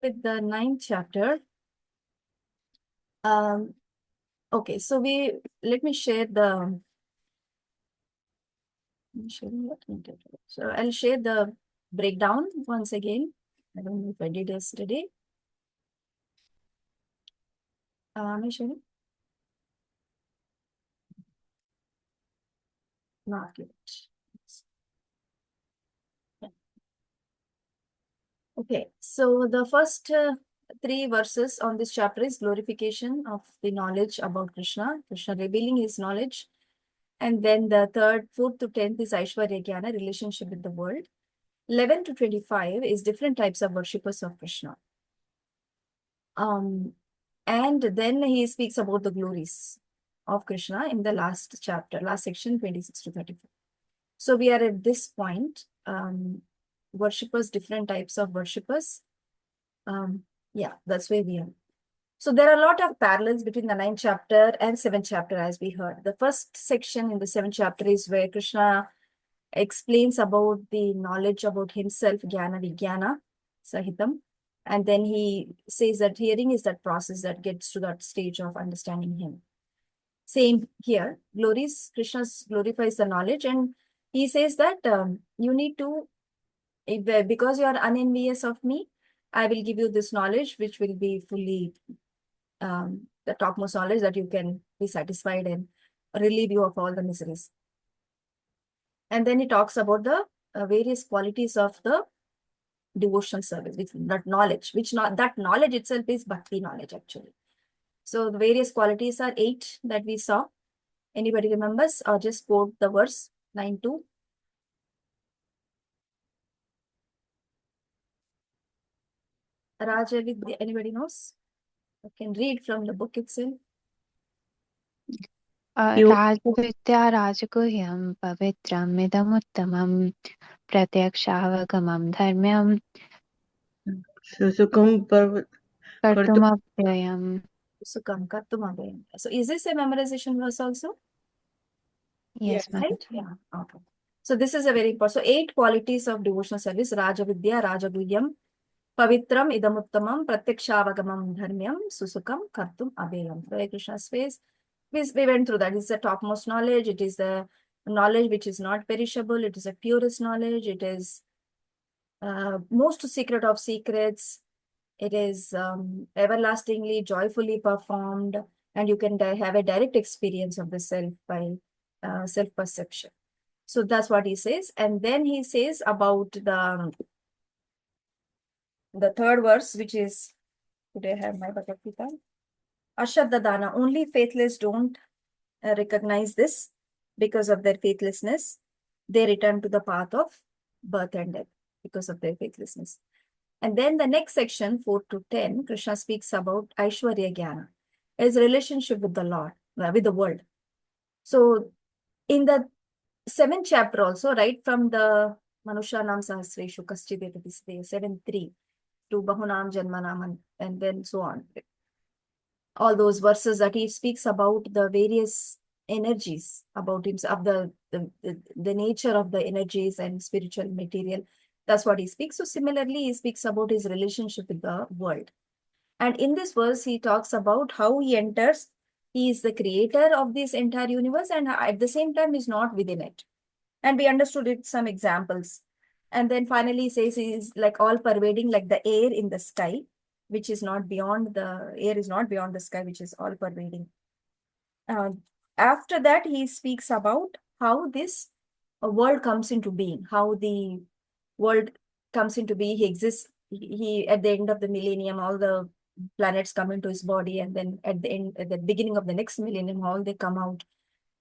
with the 9th chapter. Okay, so let me share the. So I'll share the breakdown once again. I don't know if I did yesterday. Am I sharing? Not yet. Yeah. Okay, so the first 3 verses on this chapter is glorification of the knowledge about Krishna, Krishna revealing his knowledge. And then the 3rd, 4th to 10th is Aishwarya Jnana, relationship with the world. 11 to 25 is different types of worshippers of Krishna. And then he speaks about the glories of Krishna in the last chapter, last section, 26 to 34. So we are at this point, worshippers, different types of worshippers. Yeah, that's where we are. So there are a lot of parallels between the 9th chapter and 7th chapter, as we heard. The first section in the 7th chapter is where Krishna explains about the knowledge about himself, Jnana Vijnana Sahitam. And then he says that hearing is that process that gets to that stage of understanding him. Same here, Krishna glorifies the knowledge, and he says that you need to, because you are unenvious of me, I will give you this knowledge, which will be fully the topmost knowledge that you can be satisfied and relieve you of all the miseries. And then he talks about the various qualities of the devotional service, which that knowledge, that knowledge itself is Bhakti knowledge actually. So the various qualities are 8 that we saw. Anybody remembers, or just quote the verse 9:2? Raja Vidya, anybody knows? I can read from the book itself. राजविद्या राजगुह्यं पवित्रम् इदमुत्तमं प्रत्यक्षावगमं धर्म्यं सुसुखं कर्तुमव्ययम्. Sukam Kartumabhayam. So is this a memorization verse also? Yes, ma'am. Right? Yeah. Okay. So this is a very important. So 8 qualities of devotional service: Raja Vidya, Raja Guhyam, Pavitram, Idamuttamam, Pratyakshaavagamam, Dharmyam, Susukam, Kartum, Abhayam. Hare Krishna's face. We went through that. It's the topmost knowledge. It is the knowledge which is not perishable. It is the purest knowledge. It is most secret of secrets. It is everlastingly, joyfully performed, and you can have a direct experience of the self by self-perception. So that's what he says. And then he says about the 3rd verse, which is, today I have my Bhagavad Gita. Ashadadana, only faithless don't recognize this. Because of their faithlessness, they return to the path of birth and death because of their faithlessness. And then the next section, 4 to 10, Krishna speaks about Aishwarya Jnana, his relationship with the Lord, with the world. So in the 7th chapter also, right from the Manushanam Sahasreshu Kaschidetati 7:3 to Bahunam Janmanam, and then so on. All those verses that he speaks about the various energies about himself, the nature of the energies and spiritual material. That's what he speaks. So similarly, he speaks about his relationship with the world. And in this verse, he talks about how he enters. He is the creator of this entire universe, and at the same time is not within it. And we understood it, some examples. And then finally he says he is like all pervading, like the air in the sky, which is not beyond the air, is not beyond the sky, which is all pervading. After that, he speaks about how this world comes into being, how the world comes into being. He exists. He at the end of the millennium, all the planets come into his body, and then at the beginning of the next millennium, all they come out,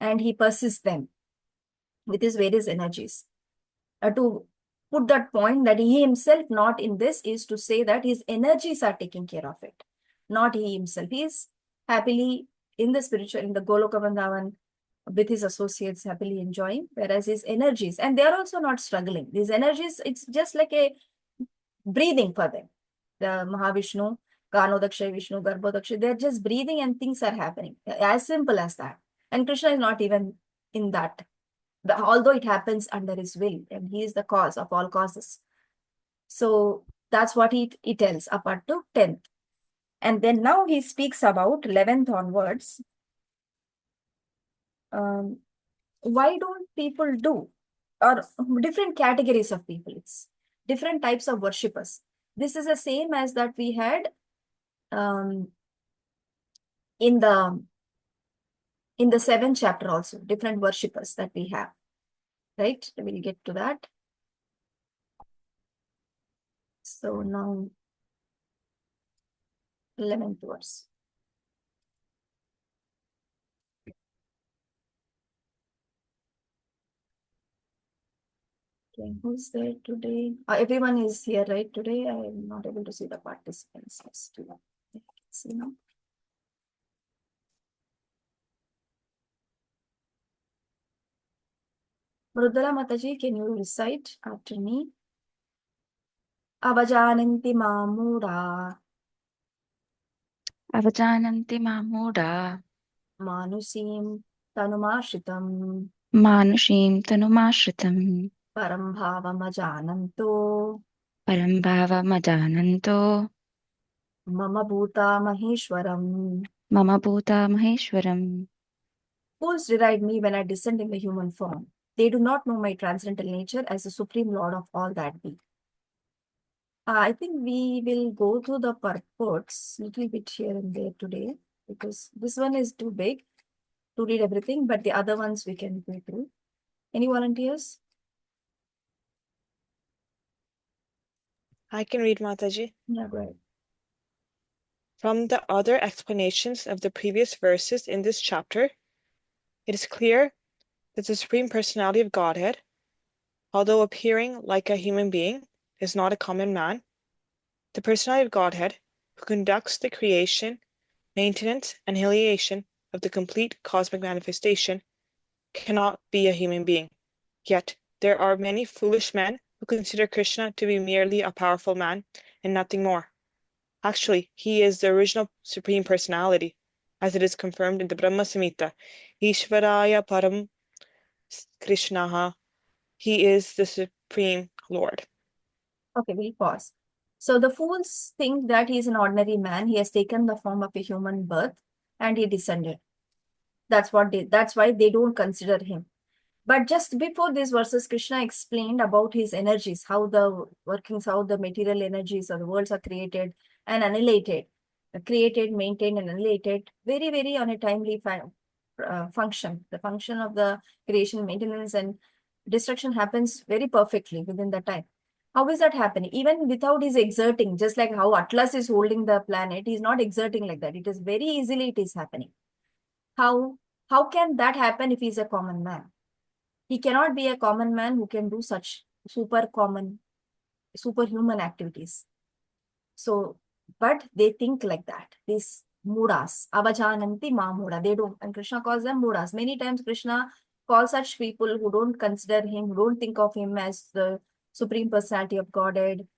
and he persists them with his various energies. To put that point that he himself not in this is to say that his energies are taking care of it, not he himself. He is happily in the spiritual, in the Goloka Vrindavan with his associates, happily enjoying, whereas his energies, and they are also not struggling. These energies, it's just like a breathing for them. The Mahavishnu, Kanodaksha, Vishnu, Garbhodaksha, they're just breathing and things are happening. As simple as that. And Krishna is not even in that. Although it happens under his will, and he is the cause of all causes. So That's what he tells up to 10th. And then now he speaks about 11th onwards. Why don't people do? Or different categories of people. It's different types of worshippers. This is the same as that we had in the 7th chapter also. Different worshippers that we have. Right? We'll get to that. So now 11th verse. Okay, who's there today? Everyone is here, right? Today I am not able to see the participants. Let's do that. I can see now. Mrudala Mataji, can you recite after me? Avajananti Mamura Avajananti Mamuda Manusim Tanumashritam Manushim Tanumashritam Parambhavamajananto Parambhava Madananto Mama Bhuta Maheshwaram. Mama Bhuta Maheshwaram. Fools deride me when I descend in the human form. They do not know my transcendental nature as the supreme lord of all that be. I think we will go through the purports little bit here and there today because this one is too big to read everything, but the other ones we can go through. Any volunteers? I can read, Mataji. Yeah, go ahead. From the other explanations of the previous verses in this chapter, it is clear that the Supreme Personality of Godhead, although appearing like a human being, is not a common man. The Personality of Godhead, who conducts the creation, maintenance, and annihilation of the complete cosmic manifestation, cannot be a human being. Yet, there are many foolish men who consider Krishna to be merely a powerful man and nothing more. Actually, he is the original Supreme Personality, as it is confirmed in the Brahma Samhita. Ishvaraya Param Krishnaha. He is the Supreme Lord. Okay, we'll pause. So the fools think that he is an ordinary man. He has taken the form of a human birth and he descended. That's why they don't consider him. But just before these verses, Krishna explained about his energies, how the workings, how the material energies of the worlds are created and annihilated, created, maintained, and annihilated, very, very on a timely function. The function of the creation, maintenance, and destruction happens very perfectly within the time. How is that happening? Even without his exerting, just like how Atlas is holding the planet, he's not exerting like that. It is very easily it is happening. How can that happen if he's a common man? He cannot be a common man who can do such superhuman activities. So, but they think like that. These mudas, avajananti mamuda. They don't, and Krishna calls them mudas. Many times Krishna calls such people who don't consider him, who don't think of him as the Supreme Personality of Godhead.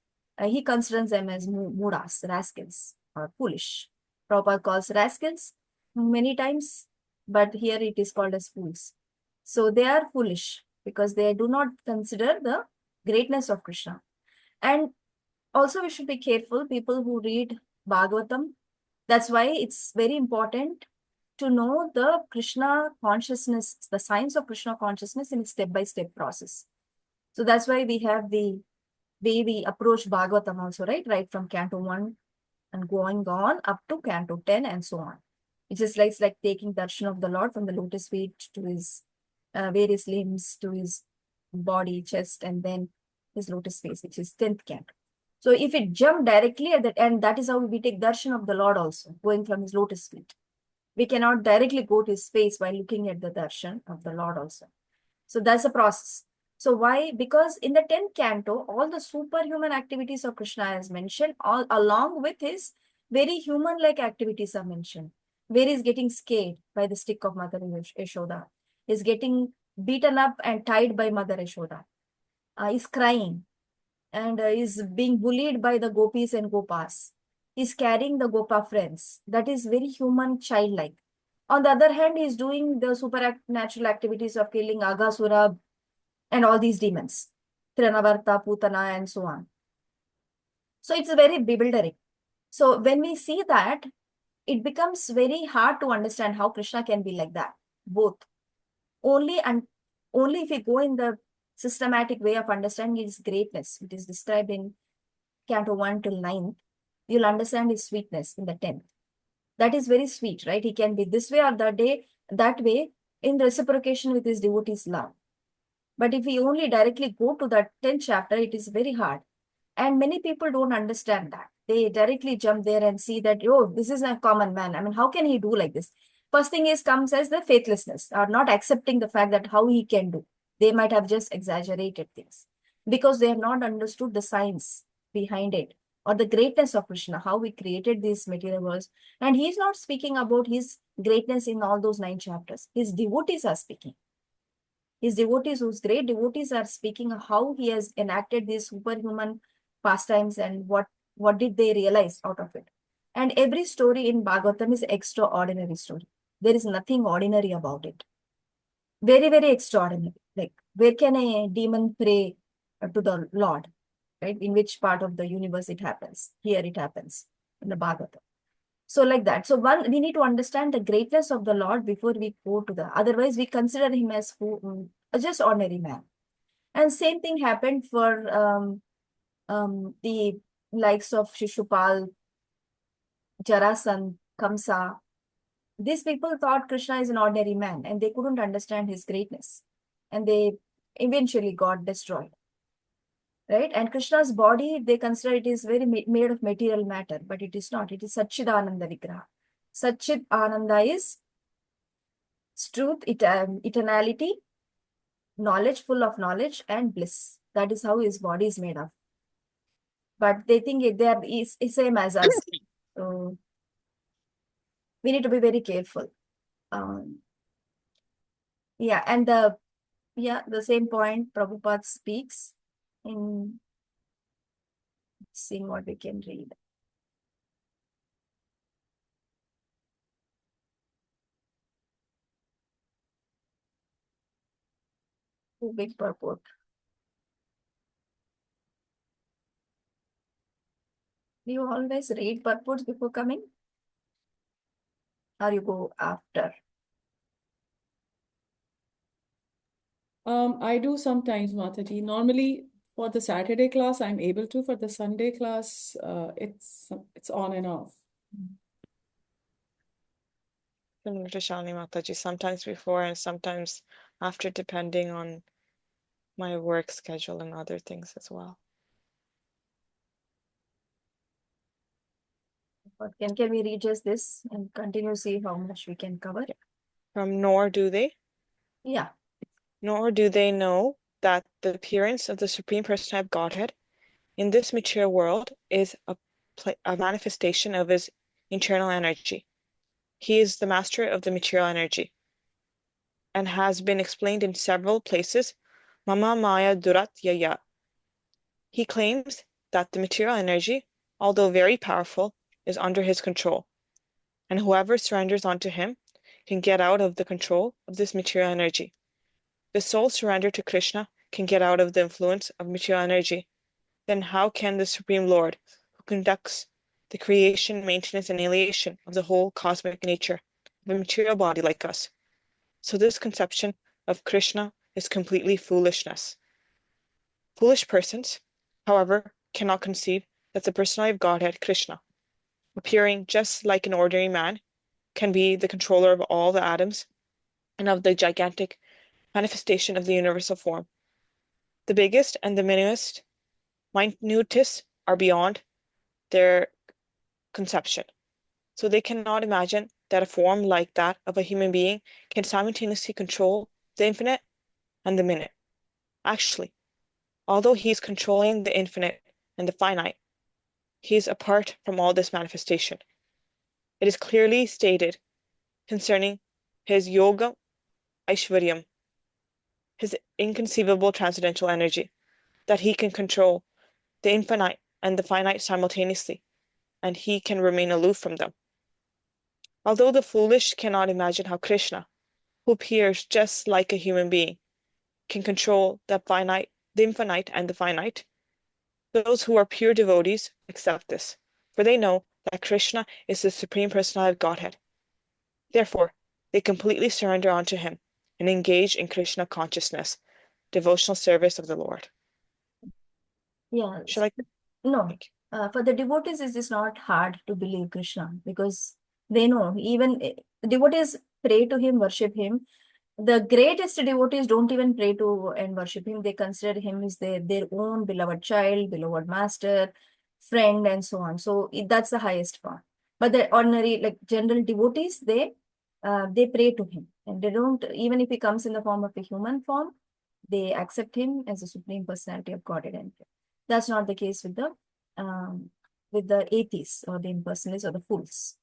He considers them as mudas, rascals, or foolish. Prabhupada calls rascals many times, but here it is called as fools. So they are foolish because they do not consider the greatness of Krishna. And also we should be careful, people who read Bhagavatam. That's why it's very important to know the Krishna consciousness, the science of Krishna consciousness in a step-by-step process. So that's why we have the way we approach Bhagavatam also, right? Right from Canto 1 and going on up to Canto 10 and so on. It's just like, it's like taking darshan of the Lord from the lotus feet to his various limbs, to his body, chest, and then his lotus face, which is 10th canto. So if it jump directly at that end, that is how we take darshan of the Lord also, going from his lotus feet. We cannot directly go to his face while looking at the darshan of the Lord also. So that's a process. So why? Because in the 10th canto, all the superhuman activities of Krishna is mentioned, all along with his very human-like activities are mentioned. Where he's getting scared by the stick of Mother Yashoda, is getting beaten up and tied by Mother Yashoda, is crying, and is being bullied by the gopis and gopas. He's carrying the gopa friends. That is very human, childlike. On the other hand, he's doing the supernatural activities of killing Aghasura and all these demons, Trinavarta, Putana, and so on. So it's very bewildering. So when we see that, it becomes very hard to understand how Krishna can be like that, both. Only if we go in the systematic way of understanding his greatness, it is described in Canto 1 till 9th, you'll understand his sweetness in the 10th. That is very sweet, right? He can be this way or that way in reciprocation with his devotees' love. But if we only directly go to that 10th chapter, it is very hard. And many people don't understand that. They directly jump there and see that, oh, this is a common man. I mean, how can he do like this? First thing is comes as the faithlessness, or not accepting the fact that how he can do. They might have just exaggerated things because they have not understood the science behind it or the greatness of Krishna, how he created these material worlds. And he's not speaking about his greatness in all those 9 chapters. His devotees are speaking. His devotees, whose great devotees are speaking how he has enacted these superhuman pastimes and what did they realize out of it. And every story in Bhagavatam is extraordinary story. There is nothing ordinary about it. Very, very extraordinary. Like, where can a demon pray to the Lord? Right? In which part of the universe it happens? Here it happens in the Bhagavatam. So like that. So one, we need to understand the greatness of the Lord before we go to the, otherwise we consider him as just ordinary man. And same thing happened for the likes of Shishupal, Jarasandh, Kamsa. These people thought Krishna is an ordinary man and they couldn't understand his greatness. And they eventually got destroyed. Right? And Krishna's body, they consider it is very made of material matter, but it is not. It is Satchidananda Vigraha. Satchid Ananda is truth, eternality, knowledge, full of knowledge, and bliss. That is how his body is made of. But they think they are same as us. So we need to be very careful. Yeah, and the same point Prabhupada speaks in seeing what we can read. Big purport. Do you always read purports before coming? Or you go after? I do sometimes, Mataji. Normally, for the Saturday class, I'm able to. For the Sunday class, it's on and off. Similar to Shalini Mataji, sometimes before and sometimes after, depending on my work schedule and other things as well. But can we read just this and continue see how much we can cover? Yeah. From nor do they. Yeah. Nor do they know that the appearance of the Supreme Personality of Godhead in this material world is a manifestation of his internal energy. He is the master of the material energy and has been explained in several places. Mama Maya Durat Yaya. He claims that the material energy, although very powerful, is under his control, and whoever surrenders unto him can get out of the control of this material energy. The soul surrendered to Krishna can get out of the influence of material energy. Then how can the Supreme Lord, who conducts the creation, maintenance, and annihilation of the whole cosmic nature of a material body like us? So this conception of Krishna is completely foolishness. Foolish persons, however, cannot conceive that the personality of Godhead, Krishna, appearing just like an ordinary man, can be the controller of all the atoms and of the gigantic manifestation of the universal form. The biggest and the minutest are beyond their conception. So they cannot imagine that a form like that of a human being can simultaneously control the infinite and the minute. Actually, although he is controlling the infinite and the finite, he is apart from all this manifestation. It is clearly stated concerning his yoga Aishwaryam, his inconceivable transcendental energy, that he can control the infinite and the finite simultaneously, and he can remain aloof from them. Although the foolish cannot imagine how Krishna, who appears just like a human being, can control the infinite and the finite, Those who are pure devotees accept this, for they know that Krishna is the Supreme Personality of Godhead. Therefore, they completely surrender unto him and engage in Krishna consciousness, devotional service of the Lord. Yeah. Shall I? No. For the devotees, it is not hard to believe Krishna because they know even devotees pray to him, worship him. The greatest devotees don't even pray to and worship him. They consider him as their own beloved child, beloved master, friend, and so on. So that's the highest form. But the ordinary, like general devotees, they pray to him, and they don't, even if he comes in the form of a human form, they accept him as the Supreme Personality of Godhead. And that's not the case with the atheists or the impersonalists or the fools.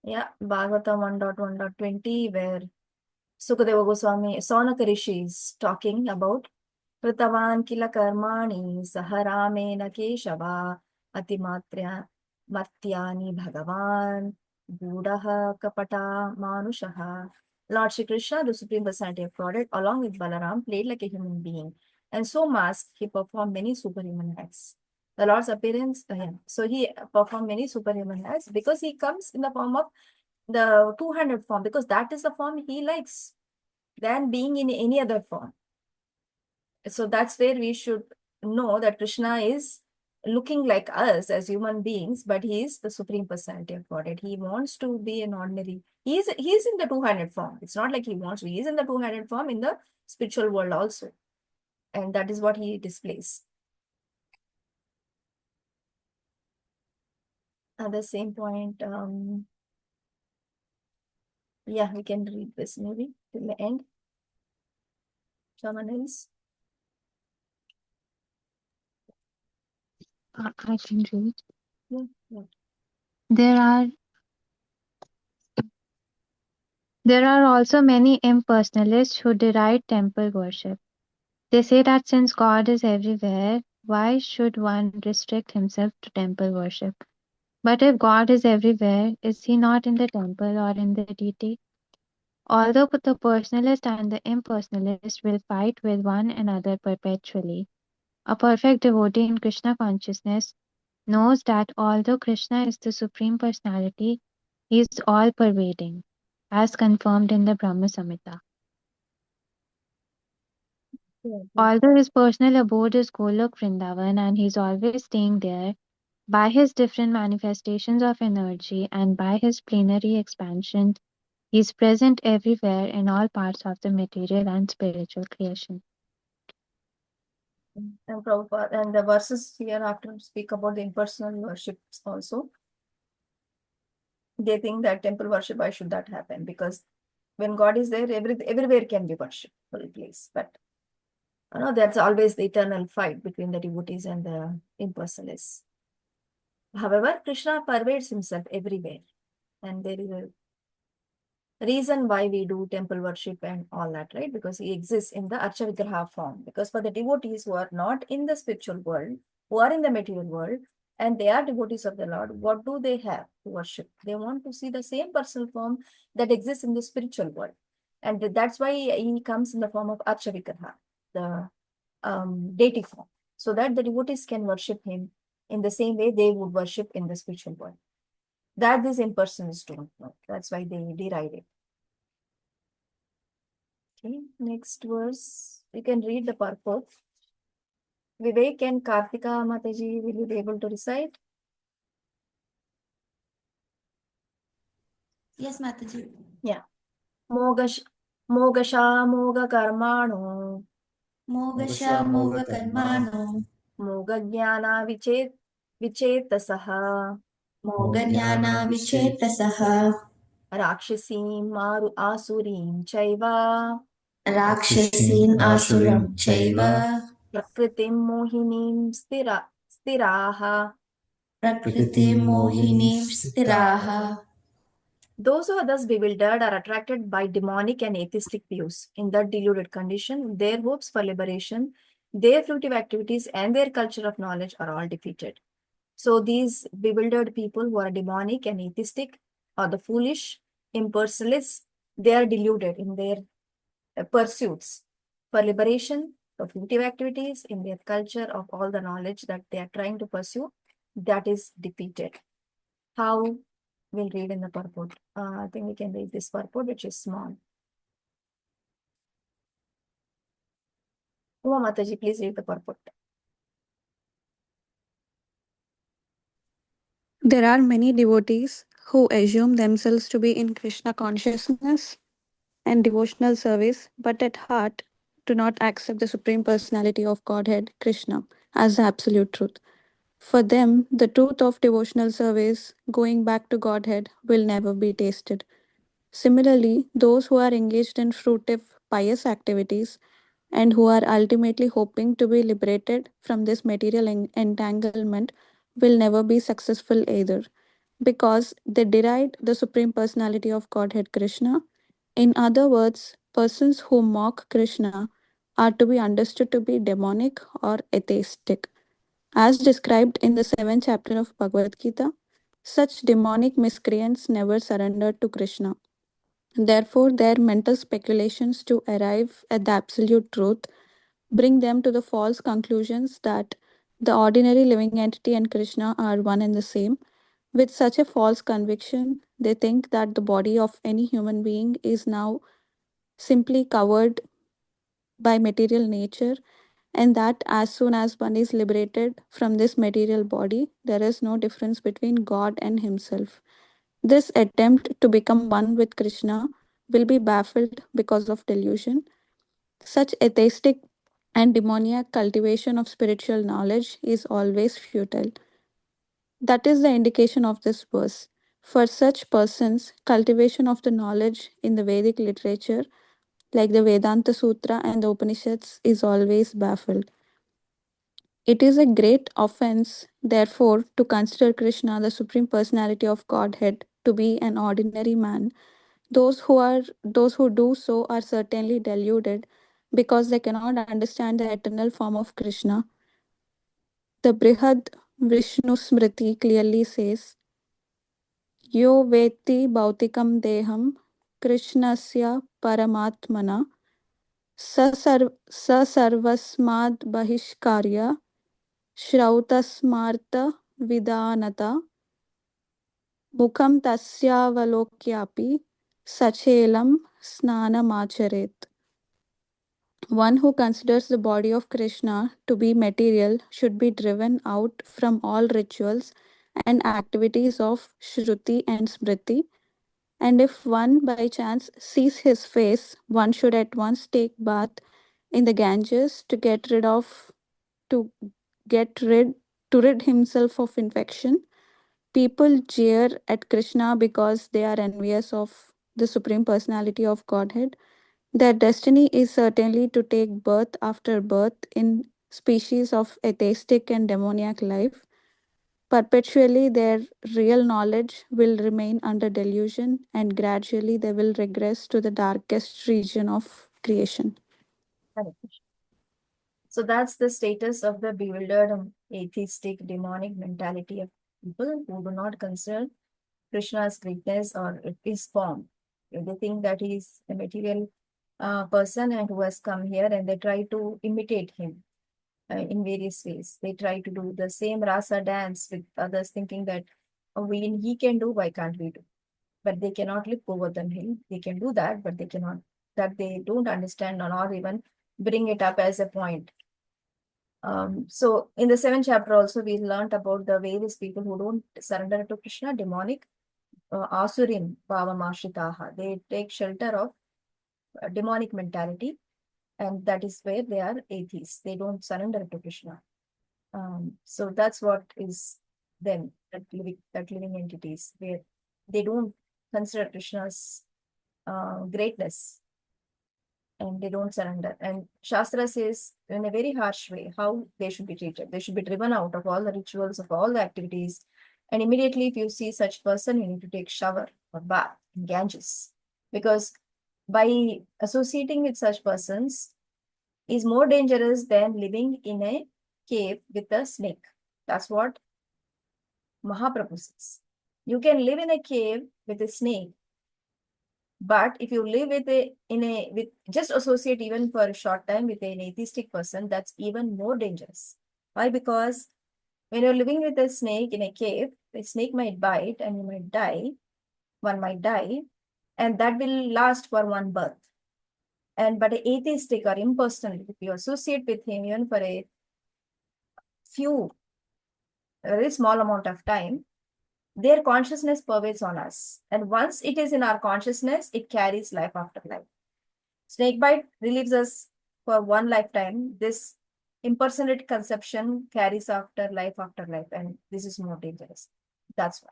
Yeah, Bhagavatam 1.1.20, where Sukadeva Goswami, Saunaka Rishi is talking about Kritavan kila karmani saharamena keshava atimatrya matyani bhagavan gudaha kapata manushaha. Lord Shri Krishna, the Supreme Personality of Godhead, along with Balaram, played like a human being. And so masked, he performed many superhuman acts. The Lord's appearance, so he performed many superhuman acts because he comes in the form of the two-handed form, because that is the form he likes than being in any other form. So that's where we should know that Krishna is looking like us as human beings, but he is the Supreme Personality of Godhead. He wants to be an ordinary. He's in the two-handed form. It's not like he wants to. He is in the two-handed form in the spiritual world also. And that is what he displays. At the same point, yeah, we can read this maybe till the end. Someone else? I can read. Yeah. There are also many impersonalists who deride temple worship. They say that since God is everywhere, why should one restrict himself to temple worship? But if God is everywhere, is he not in the temple or in the deity? Although the personalist and the impersonalist will fight with one another perpetually, a perfect devotee in Krishna consciousness knows that although Krishna is the Supreme Personality, he is all-pervading, as confirmed in the Brahma Samhita. Although his personal abode is Golok Vrindavan and he is always staying there, by his different manifestations of energy and by his plenary expansion, he is present everywhere in all parts of the material and spiritual creation. And Prabhupada, and the verses here after speak about the impersonal worship also. They think that temple worship, why should that happen? Because when God is there, everywhere can be worshipful place. But that's always the eternal fight between the devotees and the impersonalists. However, Krishna pervades himself everywhere. And there is a reason why we do temple worship and all that, right? Because he exists in the Archa Vigraha form. Because for the devotees who are not in the spiritual world, who are in the material world, and they are devotees of the Lord, what do they have to worship? They want to see the same personal form that exists in the spiritual world. And that's why he comes in the form of Archa Vigraha, the deity form, so that the devotees can worship him in the same way they would worship in the spiritual world. That these impersonalists don't know. That's why they deride it. Okay, next verse. You can read the purport. Vivek and Kartika Mataji, will you be able to recite? Yes, Mataji. Yeah. Mogasha Moga Karmano. Mogasha Moga Karmano. Moga Jnana Vichetasaha. Moga Jnana Vichetasaha. Rakshasim Maru Asurim Chaiva. Rakshasin Asuram Chaiva. Prakritim Mohinim Stiraha. Prakriti Mohinim Stiraha. Those who are thus bewildered are attracted by demonic and atheistic views. In that deluded condition, their hopes for liberation, their fruitive activities, and their culture of knowledge are all defeated. So these bewildered people who are demonic and atheistic, or the foolish, impersonalists, they are deluded in their pursuits for liberation, for fruitive activities in their culture of all the knowledge that they are trying to pursue, that is defeated. How? We'll read in the purport. I think we can read this purport, which is small. Uma Mataji, please read the purport. There are many devotees who assume themselves to be in Krishna consciousness and devotional service, but at heart do not accept the Supreme Personality of Godhead, Krishna, as the absolute truth. For them, the truth of devotional service, going back to Godhead, will never be tasted. Similarly, those who are engaged in fruitive, pious activities and who are ultimately hoping to be liberated from this material entanglement will never be successful either, because they deride the Supreme Personality of Godhead Krishna. In other words, persons who mock Krishna are to be understood to be demonic or atheistic. As described in the 7th chapter of Bhagavad Gita, such demonic miscreants never surrendered to Krishna. Therefore, their mental speculations to arrive at the absolute truth bring them to the false conclusions that the ordinary living entity and Krishna are one and the same. With such a false conviction, they think that the body of any human being is now simply covered by material nature, and that as soon as one is liberated from this material body, there is no difference between God and Himself. This attempt to become one with Krishna will be baffled because of delusion. Such atheistic and demoniac cultivation of spiritual knowledge is always futile. That is the indication of this verse. For such persons, cultivation of the knowledge in the Vedic literature, like the Vedanta Sutra and the Upanishads, is always baffled. It is a great offense, therefore, to consider Krishna, the Supreme Personality of Godhead, to be an ordinary man. Those who do so are certainly deluded because they cannot understand the eternal form of Krishna. The Brihad Vishnu Smriti clearly says, Yo veti bhautikam deham Krishnasya paramatmana sarvasmad bahishkarya Shrautasmarta vidanata mukham tasyavalokyapi sachelam snanamacharet. One who considers the body of Krishna to be material should be driven out from all rituals and activities of Shruti and Smriti. And if one by chance sees his face, one should at once take bath in the Ganges to get rid to rid himself of infection. People jeer at Krishna because they are envious of the Supreme Personality of Godhead. Their destiny is certainly to take birth after birth in species of atheistic and demoniac life. Perpetually, their real knowledge will remain under delusion, and gradually they will regress to the darkest region of creation. So that's the status of the bewildered atheistic demonic mentality of people who do not consider Krishna's greatness or his form. They think that he is a material person and who has come here, and they try to imitate him in various ways. They try to do the same rasa dance with others, thinking that he can do, why can't we do? But they cannot leap over the hill. They can do that, but they cannot. That they don't understand or not even bring it up as a point. So in the 7th chapter also, we learned about the various people who don't surrender to Krishna, demonic, asurim, bhavamashitaha. They take shelter of demonic mentality, and that is where they are atheists. They don't surrender to Krishna. So that's what is them, that living entities, where they don't consider Krishna's greatness, and they don't surrender. And Shastra says in a very harsh way how they should be treated. They should be driven out of all the rituals, of all the activities. And immediately, if you see such person, you need to take shower or bath in Ganges. Because by associating with such persons is more dangerous than living in a cave with a snake. That's what Mahaprabhu says. You can live in a cave with a snake, But if you live with just associate even for a short time with an atheistic person, that's even more dangerous. Why? Because when you're living with a snake in a cave, the snake might bite and you might die. One might die, and that will last for one birth. And but an atheistic or impersonal, if you associate with him even for a very small amount of time, their consciousness pervades on us. And once it is in our consciousness, it carries life after life. Snakebite relieves us for one lifetime. This impersonate conception carries after life, and this is more dangerous. That's why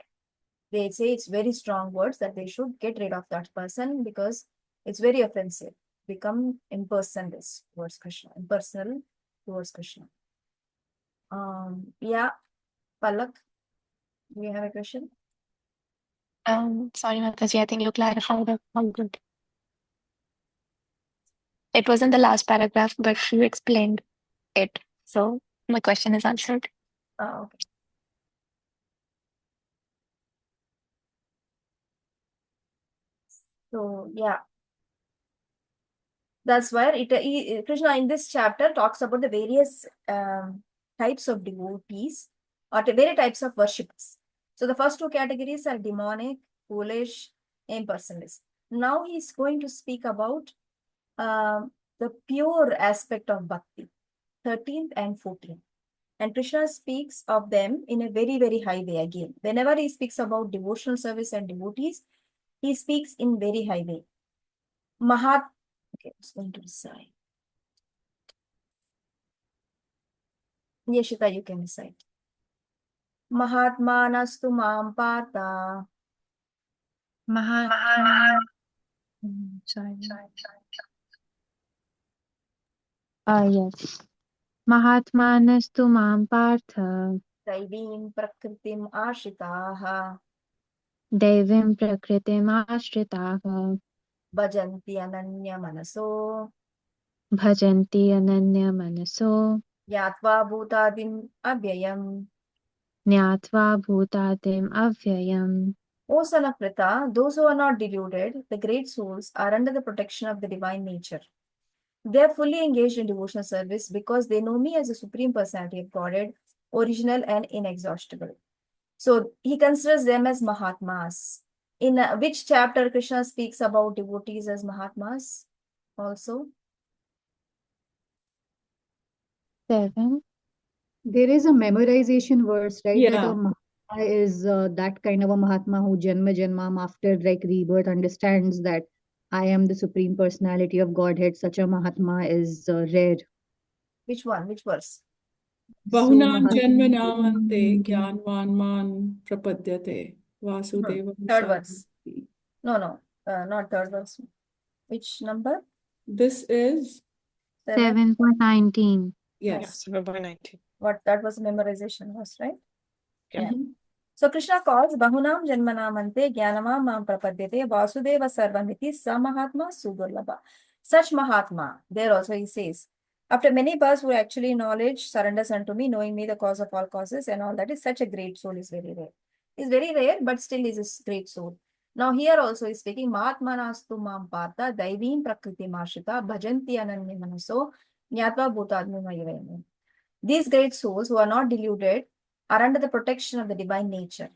they say it's very strong words that they should get rid of that person because it's very offensive. Become impersonalist towards Krishna, impersonal towards Krishna. Yeah, Palak, do you have a question? Sorry, Mataji, I think you clarified it all good. It was in the last paragraph, but you explained it. So my question is answered. Okay. So, yeah. That's where Krishna in this chapter talks about the various types of devotees or the various types of worshippers. So the first two categories are demonic, foolish, impersonalist. Now he's going to speak about the pure aspect of bhakti, 13th and 14th. And Krishna speaks of them in a very, very high way again. Whenever he speaks about devotional service and devotees, he speaks in very high way. Okay, I was going to decide. Yeshita, you can decide. Mahatmanastu mam partha. Sorry. Yes. Mahatmanastu mam partha. Daivim prakritim ashitaha. Devim prakritim ashritaha. Bhajanti ananya manaso. Bhajanti ananya manaso. Yatva bhutadim abhyayam. Nyatva bhutatim avyayam. O son of Pritha, those who are not deluded, the great souls, are under the protection of the divine nature. They are fully engaged in devotional service because they know me as the Supreme Personality of Godhead, original and inexhaustible. So he considers them as Mahatmas. In which chapter Krishna speaks about devotees as Mahatmas also? 7. There is a memorization verse, right? That a Yeah. Mahatma is that kind of a Mahatma who Janma Janmam after like rebirth understands that I am the Supreme Personality of Godhead. Such a Mahatma is rare. Which one? Which verse? So Bahunan Mahatma. janmanamante jnanvan man prapadyate vasudevam Third verse. sarvamiti. No, not third verse. Which number? This is 7.19. yes. 7.19. What that was memorization verse, right? Yeah. So Krishna calls Bahunam Janmanamante Jnanamam Mam Prapadyate Vasudeva Sarvamiti Samahatma Sudurlabha. Such Mahatma, there also he says, after many births who actually knowledge surrenders unto me, knowing me the cause of all causes and all that is such a great soul is very rare. Is very rare, but still is a great soul. Now here also is speaking Mahatmanastu Mam Partha Daivim Prakriti Marshita Bhajanti Ananya Manaso Nyatva Bhutadmi Mayavayam. These great souls who are not deluded are under the protection of the divine nature.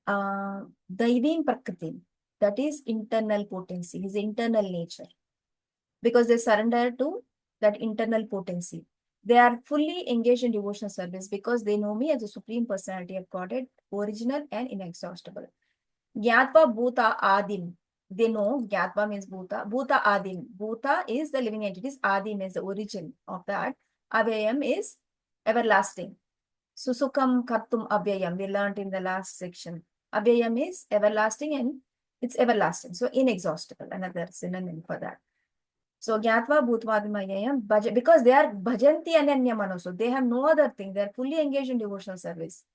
Daivim Prakriti, that is internal potency, his internal nature. Because they surrender to that internal potency. They are fully engaged in devotional service because they know me as the Supreme Personality of Godhead, original and inexhaustible. Gyatva Bhuta Adim. They know Gyatva means Bhuta. Bhuta Adim. Bhuta is the living entities. Adim is the origin of that. Avyayam is everlasting. Susukam Kartum Avyayam. We learned in the last section. Avyayam is everlasting and it's everlasting. So inexhaustible. Another synonym for that. So Gyatva Bhutvadim because they are Bhajanti Ananya Manoso. They have no other thing. They are fully engaged in devotional service.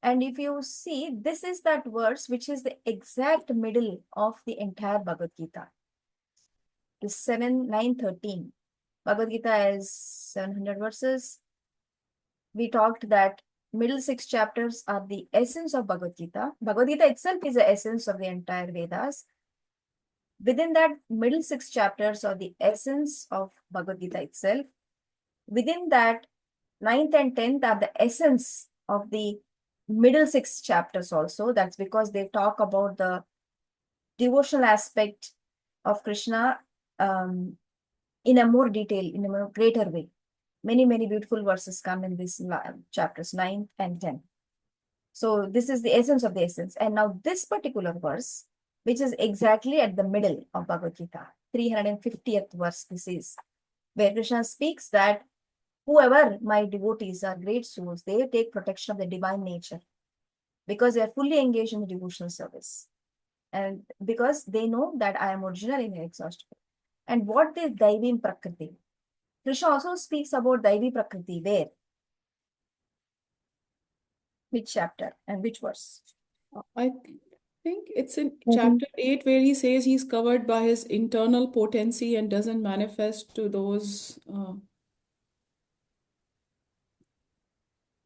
And if you see, this is that verse which is the exact middle of the entire Bhagavad Gita. The 7, 9, 13. Bhagavad Gita is 700 verses. We talked that middle 6 chapters are the essence of Bhagavad Gita. Bhagavad Gita itself is the essence of the entire Vedas. Within that middle 6 chapters are the essence of Bhagavad Gita itself. Within that, 9th and 10th are the essence of the middle 6 chapters also. That's because they talk about the devotional aspect of Krishna in a more detail, in a more greater way. Many, many beautiful verses come in these chapters 9 and 10. So this is the essence of the essence. And now this particular verse, which is exactly at the middle of Bhagavad Gita, 350th verse, this is where Krishna speaks that whoever my devotees are great souls, they take protection of the divine nature because they are fully engaged in the devotional service. And because they know that I am original and inexhaustible. And what is Daivim Prakriti? Krishna also speaks about Daivi Prakriti. Where? Which chapter and which verse? I think it's in chapter 8 where he says he's covered by his internal potency and doesn't manifest to those.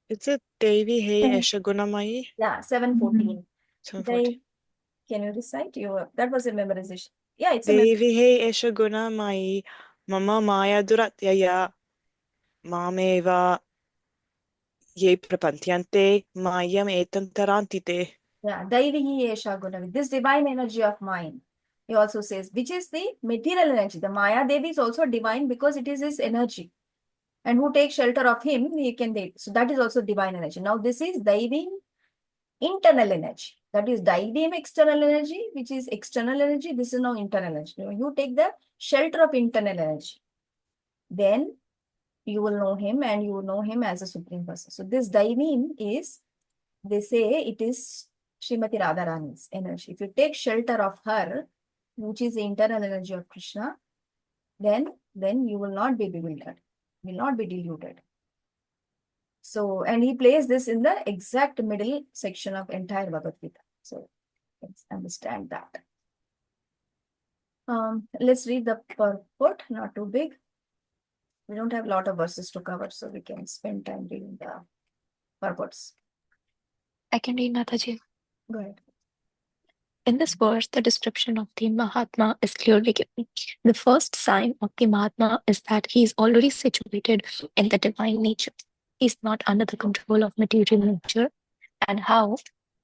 Is it Devi Hey Eshagunamayi? Yeah, 7:14. 7:14. Can you recite? That was a memorization. Yeah, it's a Devi Hey Eshagunamayi Mama Maya Duratyaya Mameva Ye Prapantyante Mayam Etantarantite. Yeah, Daivihi Esha Gunavi. This divine energy of mine. He also says, which is the material energy. The Maya Devi is also divine because it is his energy. And who takes shelter of him, he can date. So that is also divine energy. Now this is Daivim internal energy. That is Daivim external energy, which is external energy. This is now internal energy. You take the shelter of internal energy. Then you will know him and you will know him as a supreme person. So this Daivim is, they say it is Srimati Radharani's energy. If you take shelter of her, which is the internal energy of Krishna, then you will not be bewildered, will not be deluded. So, and he plays this in the exact middle section of entire Bhagavad Gita. So, let's understand that. Let's read the purport, not too big. We don't have a lot of verses to cover, so we can spend time reading the purports. I can read, Mataji. Go ahead. In this verse, the description of the Mahatma is clearly given. The first sign of the Mahatma is that he is already situated in the divine nature. He is not under the control of material nature. And how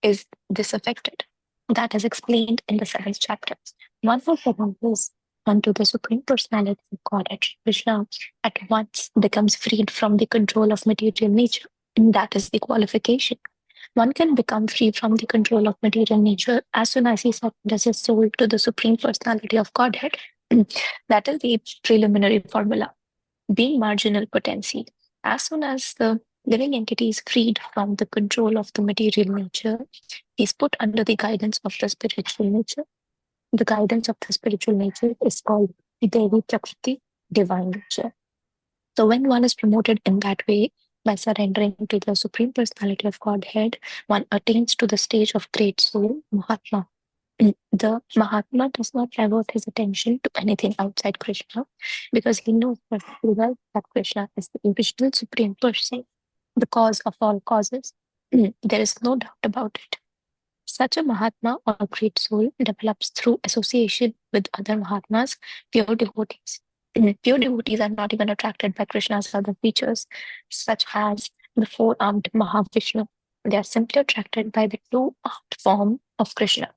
is this affected? That is explained in the 7th chapter. One who surrenders unto the Supreme Personality of Godhead, Krishna, at once becomes freed from the control of material nature. And that is the qualification. One can become free from the control of material nature as soon as he surrenders his soul to the Supreme Personality of Godhead. That is the preliminary formula. Being marginal potency. As soon as the living entity is freed from the control of the material nature, he is put under the guidance of the spiritual nature. The guidance of the spiritual nature is called Devi Prakriti, divine nature. So when one is promoted in that way, by surrendering to the Supreme Personality of Godhead, one attains to the stage of great soul, Mahatma. The Mahatma does not divert his attention to anything outside Krishna because he knows perfectly well that Krishna is the original Supreme Person, the cause of all causes. There is no doubt about it. Such a Mahatma or great soul develops through association with other Mahatmas, pure devotees. Pure devotees are not even attracted by Krishna's other features, such as the four-armed Mahavishnu. They are simply attracted by the two-armed form of Krishna.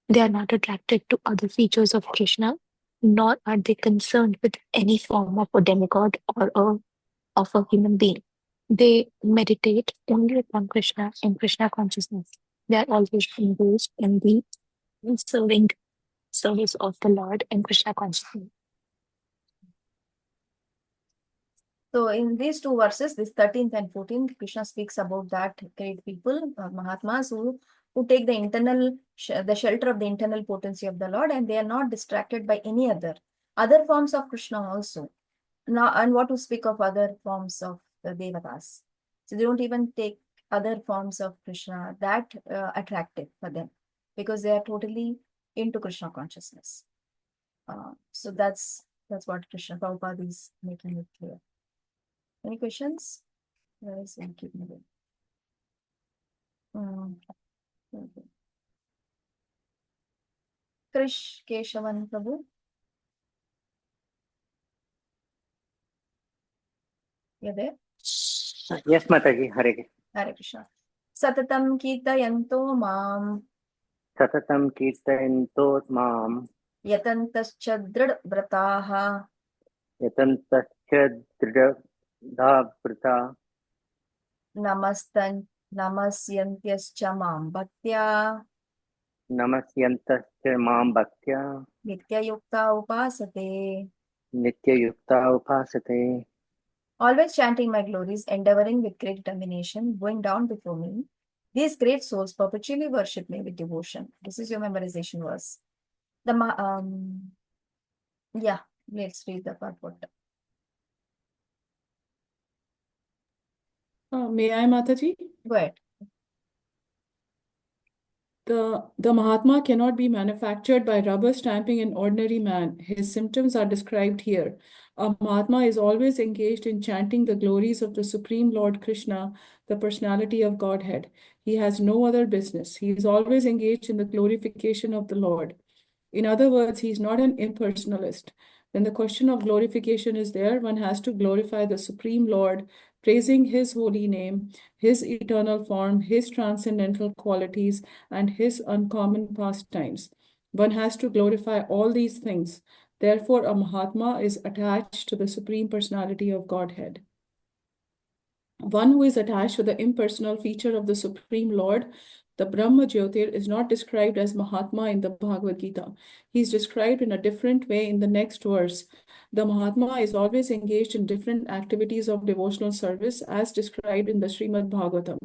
They are not attracted to other features of Krishna, nor are they concerned with any form of a demigod or of a human being. They meditate only upon Krishna in Krishna consciousness. They are always engaged in the service of the Lord in Krishna consciousness. So in these two verses, this 13th and 14th, Krishna speaks about that great people, Mahatmas, who take the internal, the shelter of the internal potency of the Lord, and they are not distracted by any other forms of Krishna also. Now, and what to speak of other forms of the Devatas. So they don't even take other forms of Krishna that attractive for them because they are totally into Krishna consciousness. So that's what Krishna Prabhupada is making it clear. Any questions? Otherwise, we'll keep moving. Okay. Krish Keshavan Prabhu. You there? Yes, Mataji, Hare Hare Krishna. Satatam Kirtayanto Mam Satatam Kirtayanto Mam Yatantascha Drid Vrataha Yatantascha Dridhavrita Namasyantyascha Mam Bhaktya Namasyantascha Mam Bhaktya Nityayukta Upasate. Nityayukta Upasate. Always chanting my glories, endeavoring with great determination, going down before me. These great souls perpetually worship me with devotion. This is your memorization verse. Yeah, let's read the purport. May I, Mataji? Go ahead. The Mahatma cannot be manufactured by rubber stamping an ordinary man. His symptoms are described here. A Mahatma is always engaged in chanting the glories of the Supreme Lord Krishna, the personality of Godhead. He has no other business. He is always engaged in the glorification of the Lord. In other words, he is not an impersonalist. When the question of glorification is there, one has to glorify the Supreme Lord, praising his holy name, his eternal form, his transcendental qualities, and his uncommon pastimes. One has to glorify all these things. Therefore, a Mahatma is attached to the Supreme Personality of Godhead. One who is attached to the impersonal feature of the Supreme Lord, the Brahma Jyotir, is not described as Mahatma in the Bhagavad Gita. He is described in a different way in the next verse. The Mahatma is always engaged in different activities of devotional service as described in the Srimad Bhagavatam.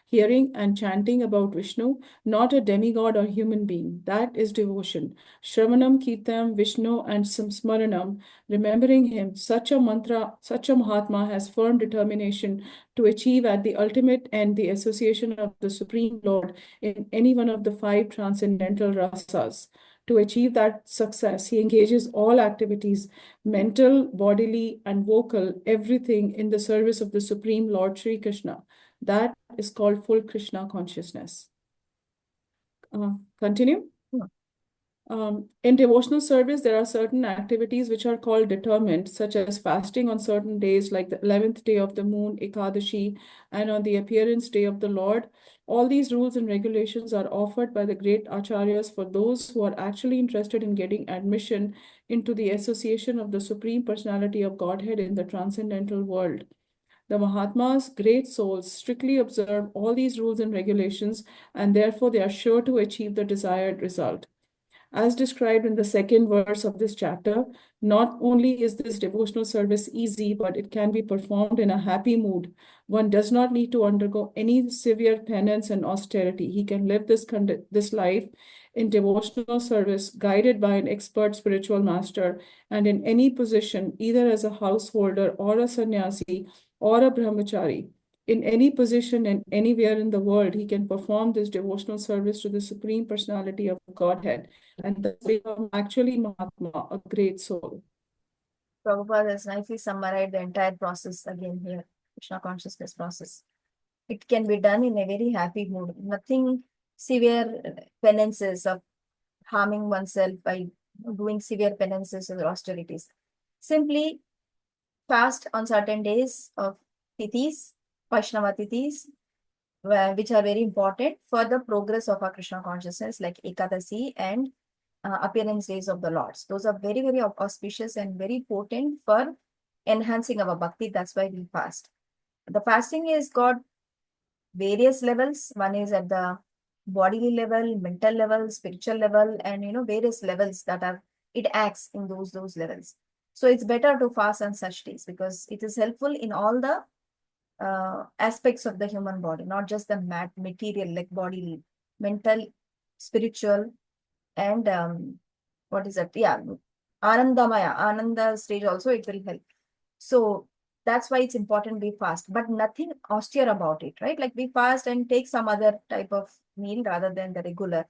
Hearing and chanting about Vishnu, not a demigod or human being. That is devotion. Shravanam, Kirtanam, Vishnu, and Samsmaranam, remembering him, such a mantra, such a Mahatma has firm determination to achieve at the ultimate end the association of the Supreme Lord in any one of the 5 transcendental rasas. To achieve that success, he engages all activities, mental, bodily, and vocal, everything in the service of the Supreme Lord Sri Krishna. That is called full Krishna consciousness. Continue. In devotional service, there are certain activities which are called determined, such as fasting on certain days, like the 11th day of the moon, Ekadashi, and on the appearance day of the Lord. All these rules and regulations are offered by the great acharyas for those who are actually interested in getting admission into the association of the Supreme Personality of Godhead in the transcendental world. The Mahatmas, great souls, strictly observe all these rules and regulations, and therefore they are sure to achieve the desired result. As described in the 2nd verse of this chapter, not only is this devotional service easy, but it can be performed in a happy mood. One does not need to undergo any severe penance and austerity. He can live this life in devotional service, guided by an expert spiritual master, and in any position, either as a householder or a sannyasi or a brahmachari. In any position and anywhere in the world, he can perform this devotional service to the Supreme Personality of Godhead and thus become actually Mahatma, a great soul. Prabhupada has nicely summarized the entire process again here, Krishna consciousness process. It can be done in a very happy mood. Nothing severe penances of harming oneself by doing severe penances or austerities. Simply fast on certain days of tithis, Vaishnava tithis, which are very important for the progress of our Krishna consciousness, like Ekadasi and appearance days of the Lords. Those are very, very auspicious and very potent for enhancing our bhakti. That's why we fast. The fasting is got various levels. One is at the bodily level, mental level, spiritual level, and various levels that are, it acts in those levels. So it's better to fast on such days because it is helpful in all the aspects of the human body, not just the material like bodily, mental, spiritual, and what is that? Yeah, Ananda stage also it will help. So that's why it's important we fast, but nothing austere about it, right? Like we fast and take some other type of meal rather than the regular.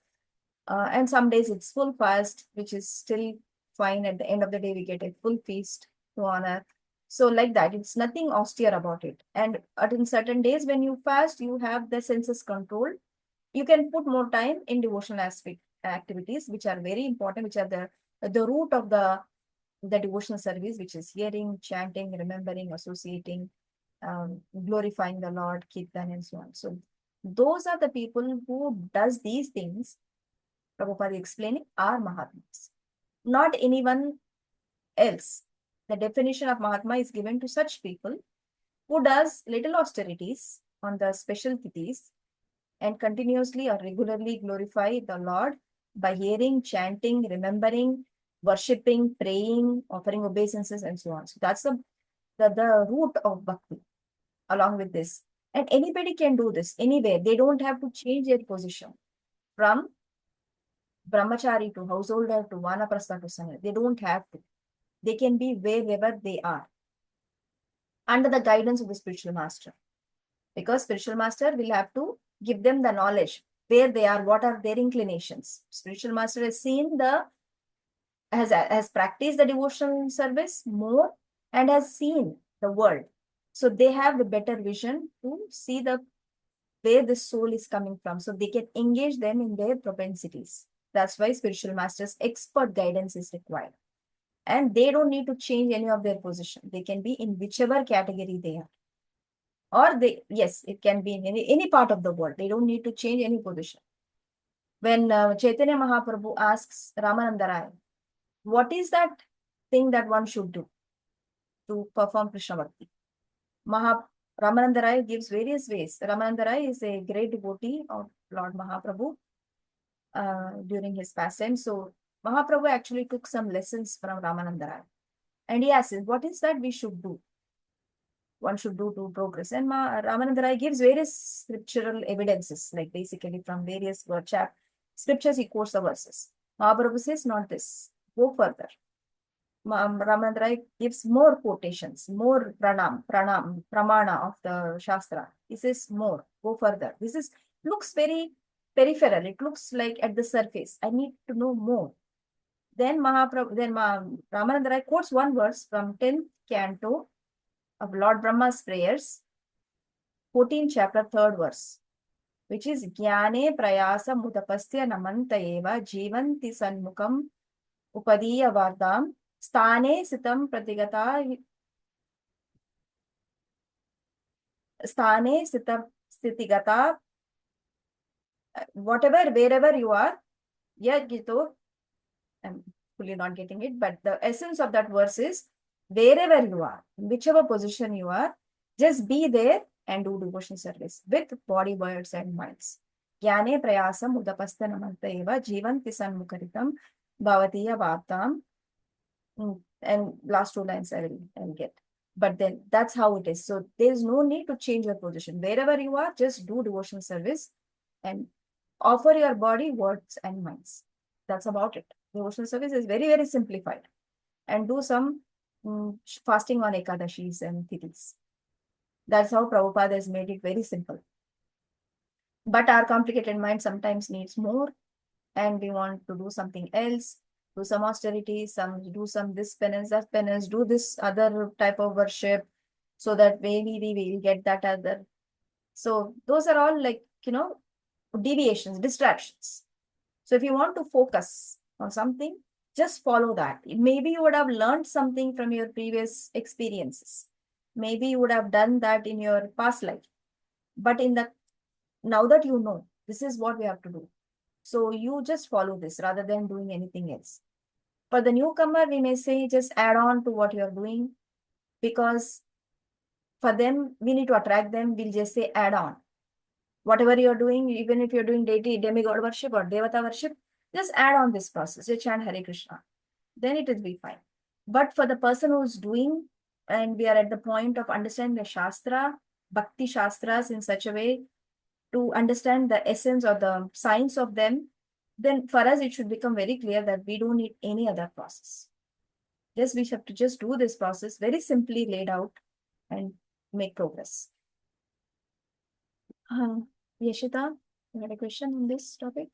And some days it's full fast, which is still fine. At the end of the day, we get a full feast to honor. So like that, it's nothing austere about it. And in certain days when you fast, you have the senses controlled. You can put more time in devotional aspect. activities which are very important, which are the root of the devotional service, which is hearing, chanting, remembering, associating, glorifying the Lord, kirtan, and so on. So those are the people who does these things, Prabhupada is explaining, are Mahatmas, not anyone else. The definition of Mahatma is given to such people who does little austerities on the special tithis and continuously or regularly glorify the Lord by hearing, chanting, remembering, worshipping, praying, offering obeisances, and so on. So that's the root of bhakti along with this. And anybody can do this anywhere. They don't have to change their position from brahmachari to householder to vanaprastha to sannyasi. They don't have to. They can be wherever they are under the guidance of the spiritual master. Because spiritual master will have to give them the knowledge where they are, what are their inclinations. Spiritual master has seen has practiced the devotional service more and has seen the world. So they have the better vision to see where the soul is coming from. So they can engage them in their propensities. That's why spiritual master's expert guidance is required. And they don't need to change any of their position. They can be in whichever category they are. Or yes, it can be in any part of the world. They don't need to change any position. When Chaitanya Mahaprabhu asks Ramananda Rai, what is that thing that one should do to perform Krishna Bhakti? Ramananda Rai gives various ways. Ramananda Rai is a great devotee of Lord Mahaprabhu during his pastime. So Mahaprabhu actually took some lessons from Ramananda Rai. And he asks, what is that we should do? One should do to progress. And Ramananda Rai gives various scriptural evidences, like basically from various scriptures, he quotes the verses. Mahaprabhu says, not this, go further. Ramananda Rai gives more quotations, more pramana of the Shastra. He says more, go further. This looks very peripheral. It looks like at the surface. I need to know more. Then Ramananda Rai quotes one verse from 10th canto of Lord Brahma's prayers, 14th chapter, 3rd verse, which is Jnane prayasa mudapasya namanta eva jivanti sanmukam upadiya vardam sthane sitam pratigata sthane sitigata, wherever you are, Gito, I'm fully not getting it, but the essence of that verse is wherever you are, in whichever position you are, just be there and do devotion service with body, words, and minds. Jnane prayasam udapastha namanta eva jivanti sanmukaritam bhavatiya vaptam. And last two lines I will get. But then that's how it is. So there's no need to change your position. Wherever you are, just do devotional service and offer your body, words, and minds. That's about it. Devotional service is very, very simplified. And do some fasting on Ekadashis and Tithis. That's how Prabhupada has made it very simple. But our complicated mind sometimes needs more, and we want to do something else, do some austerity, do some this penance, that penance, do this other type of worship, so that maybe we will get that other. So those are all like, deviations, distractions. So if you want to focus on something, just follow that. Maybe you would have learned something from your previous experiences. Maybe you would have done that in your past life. But now that you know, this is what we have to do. So you just follow this rather than doing anything else. For the newcomer, we may say just add on to what you're doing, because for them, we need to attract them. We'll just say add on. Whatever you're doing, even if you're doing deity, demigod worship or devata worship, just add on this process. Just chant Hare Krishna. Then it will be fine. But for the person who's doing, and we are at the point of understanding the Shastra, Bhakti Shastras in such a way to understand the essence or the science of them, then for us, it should become very clear that we don't need any other process. Yes, we have to just do this process very simply laid out and make progress. Yashita, you had a question on this topic?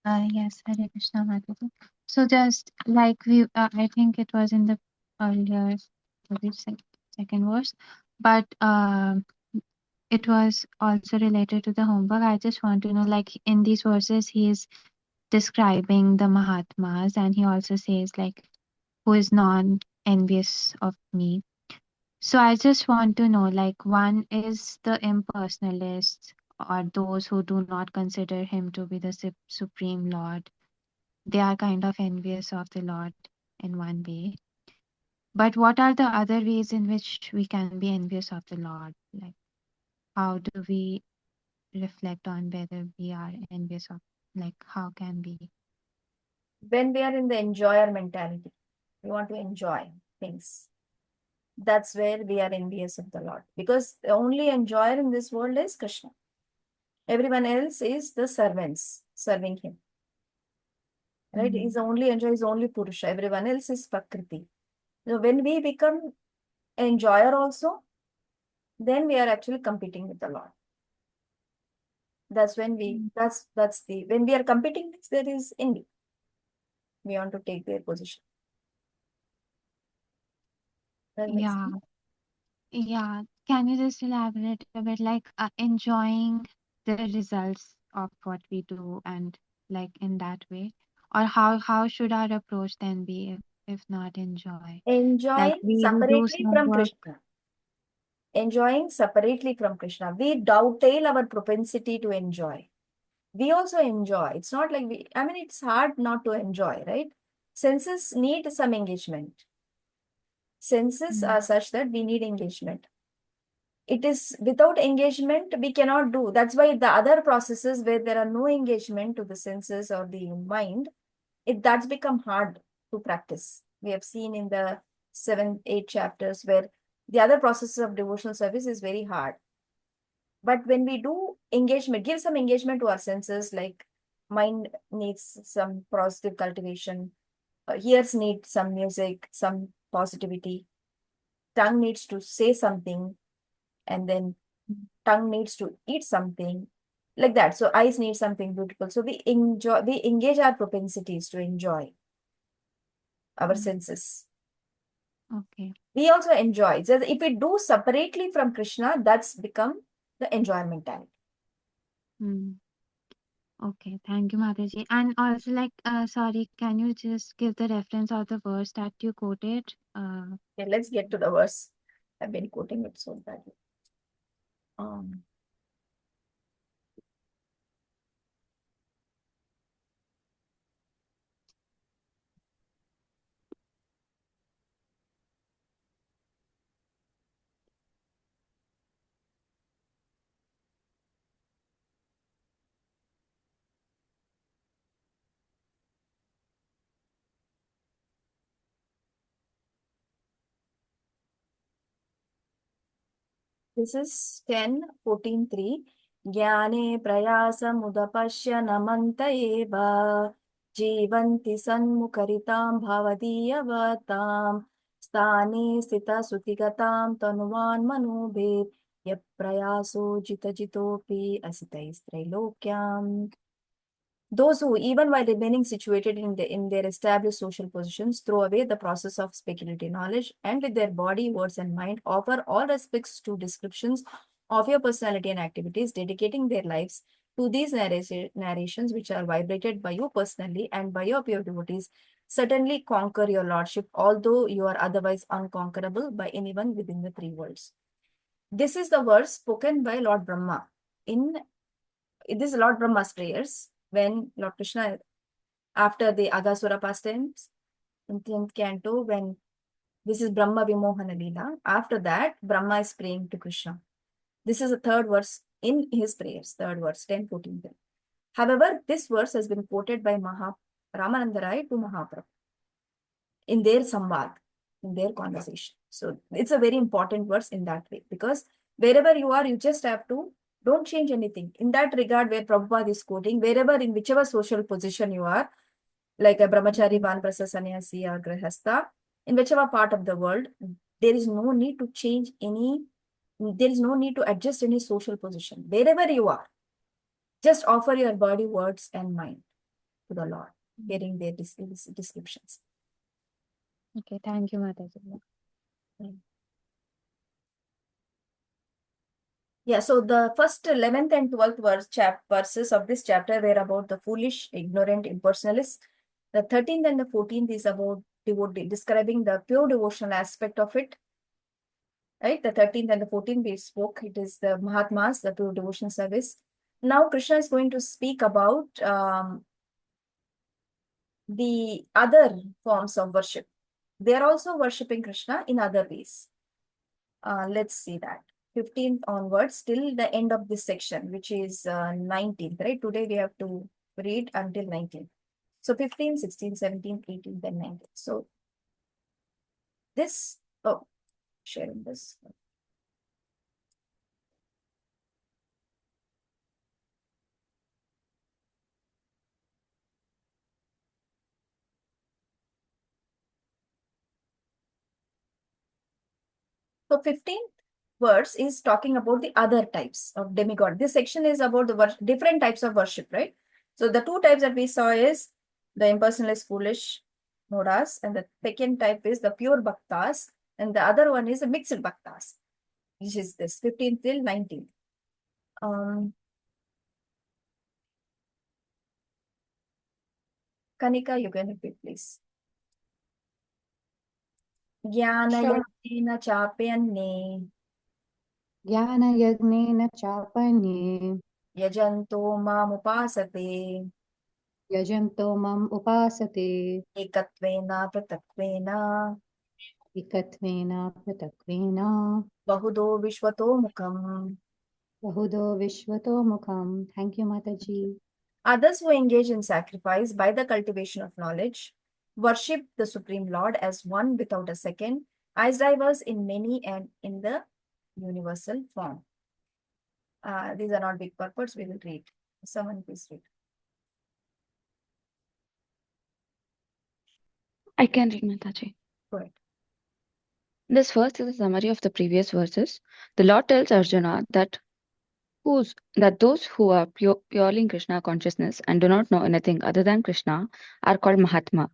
Yes, Hare Krishna, Mataji. So just like I think it was in the earlier, second verse, but it was also related to the homework. I just want to know, like in these verses, he is describing the Mahatmas, and he also says like, who is non-envious of me. So I just want to know, like, one is the impersonalists, or those who do not consider him to be the supreme Lord. They are kind of envious of the Lord in one way. But what are the other ways in which we can be envious of the Lord? Like, how do we reflect on whether we are envious of, like, how can we? When we are in the enjoyer mentality, we want to enjoy things. That's where we are envious of the Lord. Because the only enjoyer in this world is Krishna. Everyone else is the servants serving him. Right? He's the only enjoyer, he's only Purusha. Everyone else is Prakriti. So when we become enjoyer also, then we are actually competing with the Lord. That's when that's the, when we are competing, there is envy. We want to take their position. That makes Yeah. sense? Yeah. Can you just elaborate a bit, like enjoying the results of what we do, and like in that way? Or how should our approach then be if not enjoy? Like Enjoying we do separately some from work. Krishna. Enjoying separately from Krishna. We dovetail our propensity to enjoy. We also enjoy. It's not like we, I mean, it's hard not to enjoy, right? Senses need some engagement. Senses are such that we need engagement. It is without engagement, we cannot do. That's why the other processes where there are no engagement to the senses or the mind, that's become hard to practice. We have seen in the 7, 8 chapters where the other processes of devotional service is very hard. But when we do engagement, give some engagement to our senses, like mind needs some positive cultivation, ears need some music, some positivity, tongue needs to say something, and then tongue needs to eat something, like that. So eyes need something beautiful. So we engage our propensities to enjoy our senses. Okay. We also enjoy. So if we do separately from Krishna, that's become the enjoyment mentality. Okay, thank you, Mataji. And also, like, sorry, can you just give the reference of the verse that you quoted? Okay, let's get to the verse. I've been quoting it so badly. This is 10:14:3. Jnane prayasa namanta eva jivanti sanmukaritam bhavadiyavatam sthane sthita sutigatam tanuvan manobhet yaprayaso jitajitopi asitaistrailokyam. Those who, even while remaining situated in their established social positions, throw away the process of speculative knowledge and with their body, words, and mind offer all respects to descriptions of your personality and activities, dedicating their lives to these narrations which are vibrated by you personally and by your pure devotees, certainly conquer your lordship, although you are otherwise unconquerable by anyone within the 3 worlds. This is the verse spoken by Lord Brahma in this is Lord Brahma's prayers when Lord Krishna, after the Agasura pastimes in 10th canto, when this is Brahma Vimohana Leela, after that, Brahma is praying to Krishna. This is the 3rd verse in his prayers, 3rd verse, 10:14. However, this verse has been quoted by Ramananda Rai to Mahaprabhu in their samvad, in their conversation. So it's a very important verse in that way, because wherever you are, you just have to, don't change anything. In that regard, where Prabhupada is quoting, wherever, in whichever social position you are, like a brahmachari, vanprastha, sannyasi, or grihastha, in whichever part of the world, there is no need to change any, there is no need to adjust any social position. Wherever you are, just offer your body, words, and mind to the Lord, hearing their descriptions. Okay, thank you, Mataji. Yeah, so the first 11th and 12th verses of this chapter were about the foolish, ignorant, impersonalists. The 13th and the 14th is about describing the pure devotional aspect of it. Right? The 13th and the 14th we spoke, it is the Mahatmas, the pure devotional service. Now Krishna is going to speak about the other forms of worship. They are also worshipping Krishna in other ways. Let's see that. 15th onwards till the end of this section, which is 19th, right? Today we have to read until 19th. So 15, 16, 17, 18, then 19. So this, oh, sharing this. So 15th verse is talking about the other types of demigod. This section is about the different types of worship, right? So the two types that we saw is the impersonalist foolish modas, and the second type is the pure bhaktas, and the other one is the mixed bhaktas, which is this 15th till 19th. Kanika, you can repeat, please. Jnana chapyanye ज्ञानयज्ञेन चापन्ये yajanto mamupasate यजन्तो मम उपासते ekatvena pratatvena एकत्वेन पृथक्त्वेन bahudo vishwato mukam. बहुधो विश्वतो मुखम्. Thank you, Mataji. Others who engage in sacrifice by the cultivation of knowledge worship the Supreme Lord as one without a second, as diverse in many and in the universal form. These are not big purports, we will read. Someone please read. I can read, Mataji. Go ahead. This first is a summary of the previous verses. The Lord tells Arjuna that those who are purely in Krishna consciousness and do not know anything other than Krishna are called Mahatma.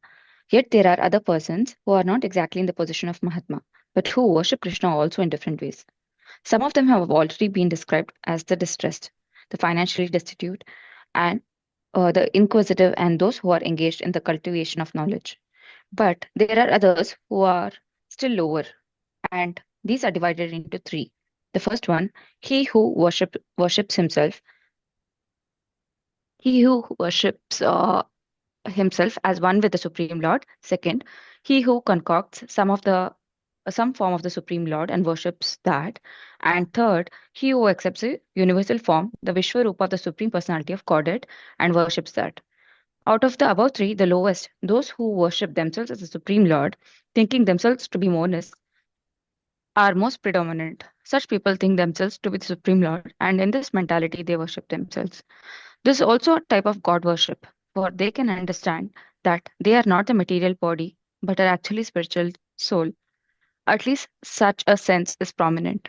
Yet there are other persons who are not exactly in the position of Mahatma, but who worship Krishna also in different ways. Some of them have already been described as the distressed, the financially destitute, and the inquisitive, and those who are engaged in the cultivation of knowledge. But there are others who are still lower, and these are divided into three. The first one, he who worships himself, he who worships himself as one with the Supreme Lord. Second, he who concocts some form of the Supreme Lord and worships that. And third, he who accepts a universal form, the Vishwarupa of the Supreme Personality of Godhead, and worships that. Out of the above three, the lowest, those who worship themselves as the Supreme Lord, thinking themselves to be monist, are most predominant. Such people think themselves to be the Supreme Lord, and in this mentality, they worship themselves. This is also a type of God worship, for they can understand that they are not the material body, but are actually spiritual soul. At least such a sense is prominent.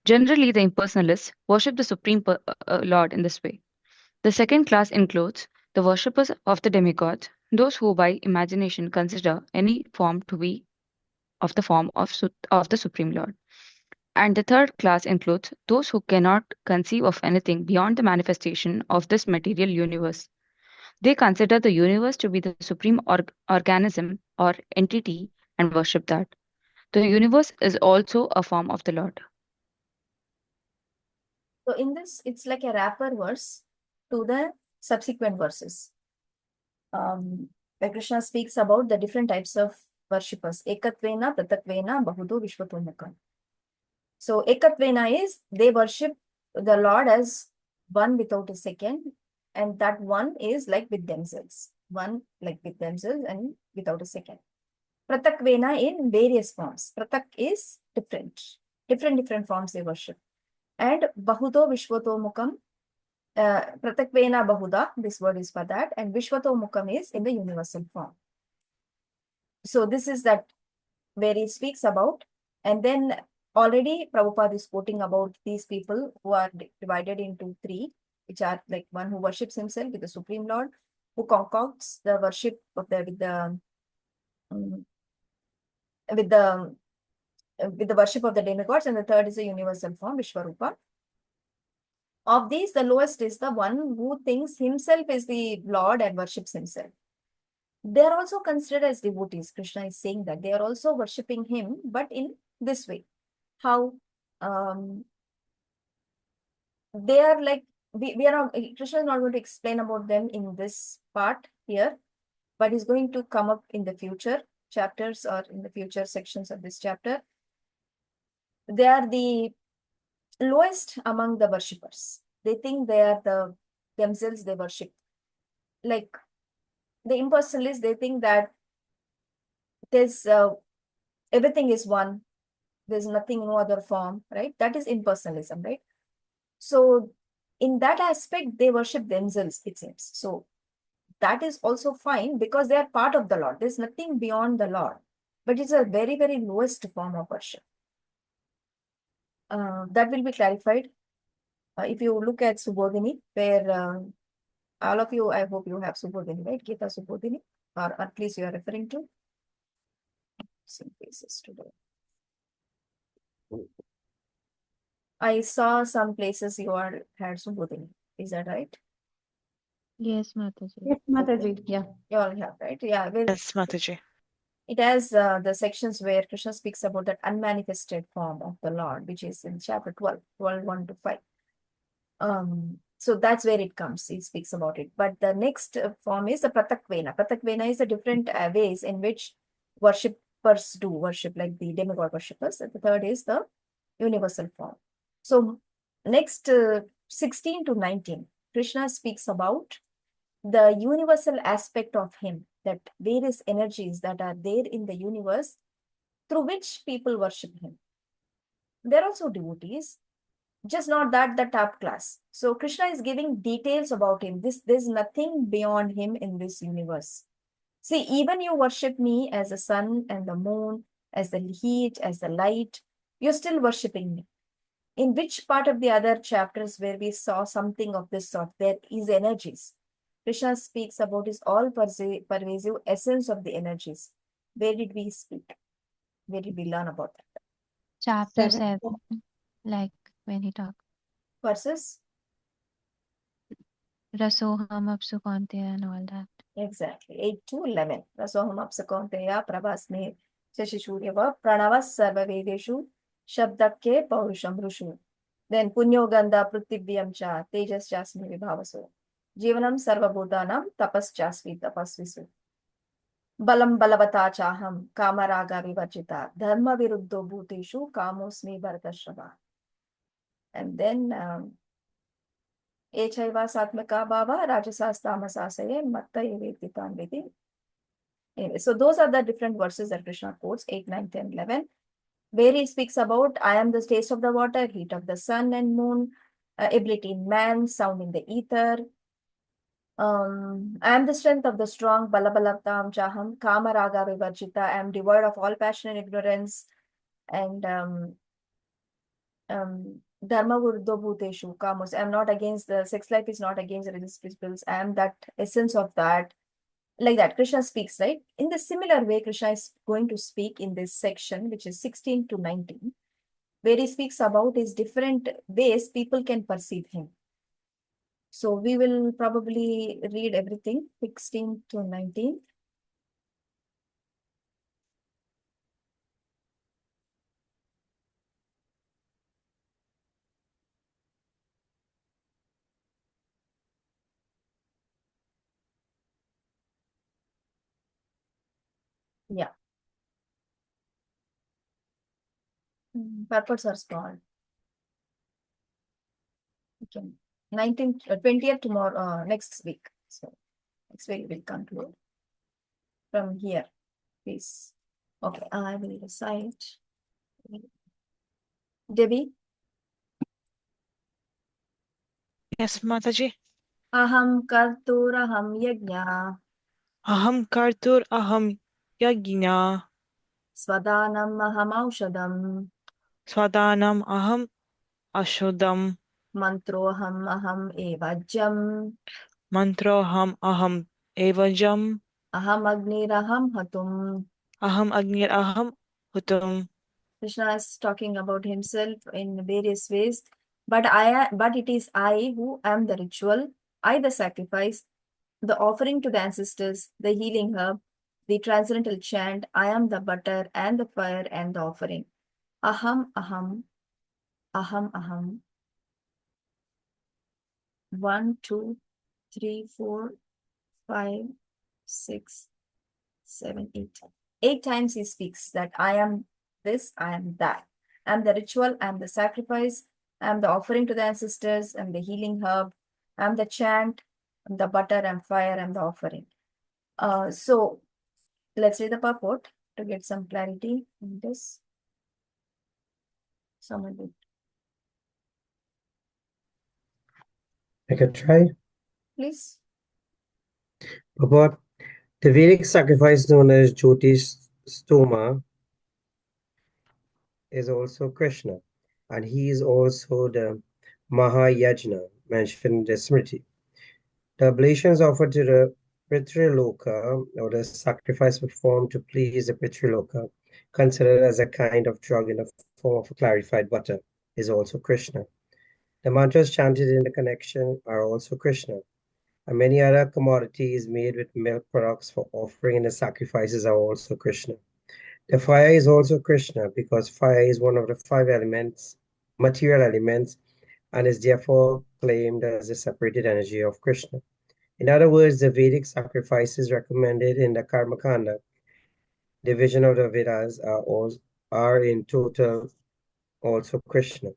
Generally, the impersonalists worship the Supreme Lord in this way. The second class includes the worshippers of the demigods, those who by imagination consider any form to be of the form of the Supreme Lord. And the third class includes those who cannot conceive of anything beyond the manifestation of this material universe. They consider the universe to be the supreme organism or entity and worship that. The universe is also a form of the Lord. So in this, it's like a wrapper verse to the subsequent verses. Where Krishna speaks about the different types of worshippers. Ekatvena, Pratatvena, Bahudo, Vishwatomukha. So Ekatvena is they worship the Lord as one without a second, and that one is like with themselves. One like with themselves and without a second. Pratakvena in various forms. Pratak is different forms they worship. And Bahudo Vishwatomukam, Pratakvena Bahuda, this word is for that, and Vishwatomukam is in the universal form. So this is that where he speaks about, and then already Prabhupada is quoting about these people who are divided into three, which are like one who worships himself with the Supreme Lord, who concocts the worship of with the worship of the demigods, and the third is the universal form, Vishwarupa. Of these, the lowest is the one who thinks himself is the Lord and worships himself. They are also considered as devotees. Krishna is saying that they are also worshipping him, but in this way. How they are like, we are not, Krishna is not going to explain about them in this part here, but he's going to come up in the future chapters or in the future sections of this chapter. They are the lowest among the worshippers. They think they are themselves they worship. Like the impersonalists, they think that there's everything is one. There's nothing, no other form, right? That is impersonalism, right? So in that aspect, they worship themselves, it seems. So that is also fine because they are part of the Lord. There's nothing beyond the Lord, but it's a very, very lowest form of worship. That will be clarified if you look at Subodhini, where all of you, I hope you have Subodhini, right? Gita Subodhini, or at least you are referring to. Some places today. I saw some places you are had Subodhini. Is that right? Yes, Mataji. Yes, Mataji. Yeah. You all have, right? Yeah. Well, Yes, Mataji. it has the sections where Krishna speaks about that unmanifested form of the Lord, which is in chapter 12, 1 to 5. So that's where it comes. He speaks about it. But the next form is the Pratakvena. Pratakvena is the different ways in which worshippers do worship, like the demigod worshippers. And the third is the universal form. So next 16 to 19, Krishna speaks about the universal aspect of him, that various energies that are there in the universe through which people worship him. They're also devotees, just not that the top class. So Krishna is giving details about him. There's nothing beyond him in this universe. See, even you worship me as the sun and the moon, as the heat, as the light, you're still worshiping me. In which part of the other chapters where we saw something of this sort, there is energies. Krishna speaks about his all-pervasive essence of the energies. Where did we speak? Where did we learn about that? Chapter 7. 7, like when he talked. Verses? Rasoham Apsu Kaunteya and all that. Exactly. 8 to 11. Rasoham apsakonteya prabhasme shashishuryava pranavas sarva vedeshu shabdakke paurusham rushu. Then punyo gandha pruthivyam cha tejas jasmi vibhavaso. Jivanam sarva bhutanam tapas jasvi tapasvisu. Balam balavata chaham kamaraga vivarjita dharma viruddho bhuteshu kamosmi bharatashrava. And then Echaiva satmaka bhava rajasas tamasasaye matta evetitan vidi. Anyway, so those are the different verses that Krishna quotes, 8, 9, 10, 11, where he speaks about, I am the taste of the water, heat of the sun and moon, ability in man, sound in the ether. I am the strength of the strong, balabalaptam chaham, kama raga vivarjita, I am devoid of all passion and ignorance, and dharma vurdho bhuteshu kamos, I am not against the sex life, is not against the religious principles, I am that essence of that. Like that, Krishna speaks, right? In the similar way, Krishna is going to speak in this section, which is 16 to 19, where he speaks about his different ways people can perceive him. So we will probably read everything, 16 to 19. Yeah. Purports are small. Okay. 19th, 20th tomorrow, next week. So next week we'll conclude from here, please. Okay, I will recite. Debbie? Yes, Mataji. Aham karturaham yajna Aham kartur aham yajna svadanam aham aushadam swadanam aham ashodam mantroham aham evajam mantroham aham evajam aham agniraham hatum. aham agnir aham hutum. Krishna is talking about himself in various ways. But it is I who am the ritual, I the sacrifice, the offering to the ancestors, the healing herb, the transcendental chant. I am the butter and the fire and the offering. Aham, aham, aham, aham. 1, 2, 3, 4, 5, 6, 7, 8. 8 times he speaks that I am this, I am that. I am the ritual, I am the sacrifice, I am the offering to the ancestors, I am the healing herb, I am the chant, I am the butter, I am fire, I am the offering. So let's read the purport to get some clarity in this. Someone did. I can try. Please. Purport. The Vedic sacrifice known as Jyotish Stoma is also Krishna, and he is also the Mahayajna mentioned in the Smriti. The oblations offered to the Pitraloka, or the sacrifice performed to please the Pitraloka, considered as a kind of drug in the form of a clarified butter, is also Krishna. The mantras chanted in the connection are also Krishna, and many other commodities made with milk products for offering in the sacrifices are also Krishna. The fire is also Krishna because fire is one of the 5 elements, material elements, and is therefore claimed as a separated energy of Krishna. In other words, the Vedic sacrifices recommended in the Karmakanda division of the Vedas are in total also Krishna.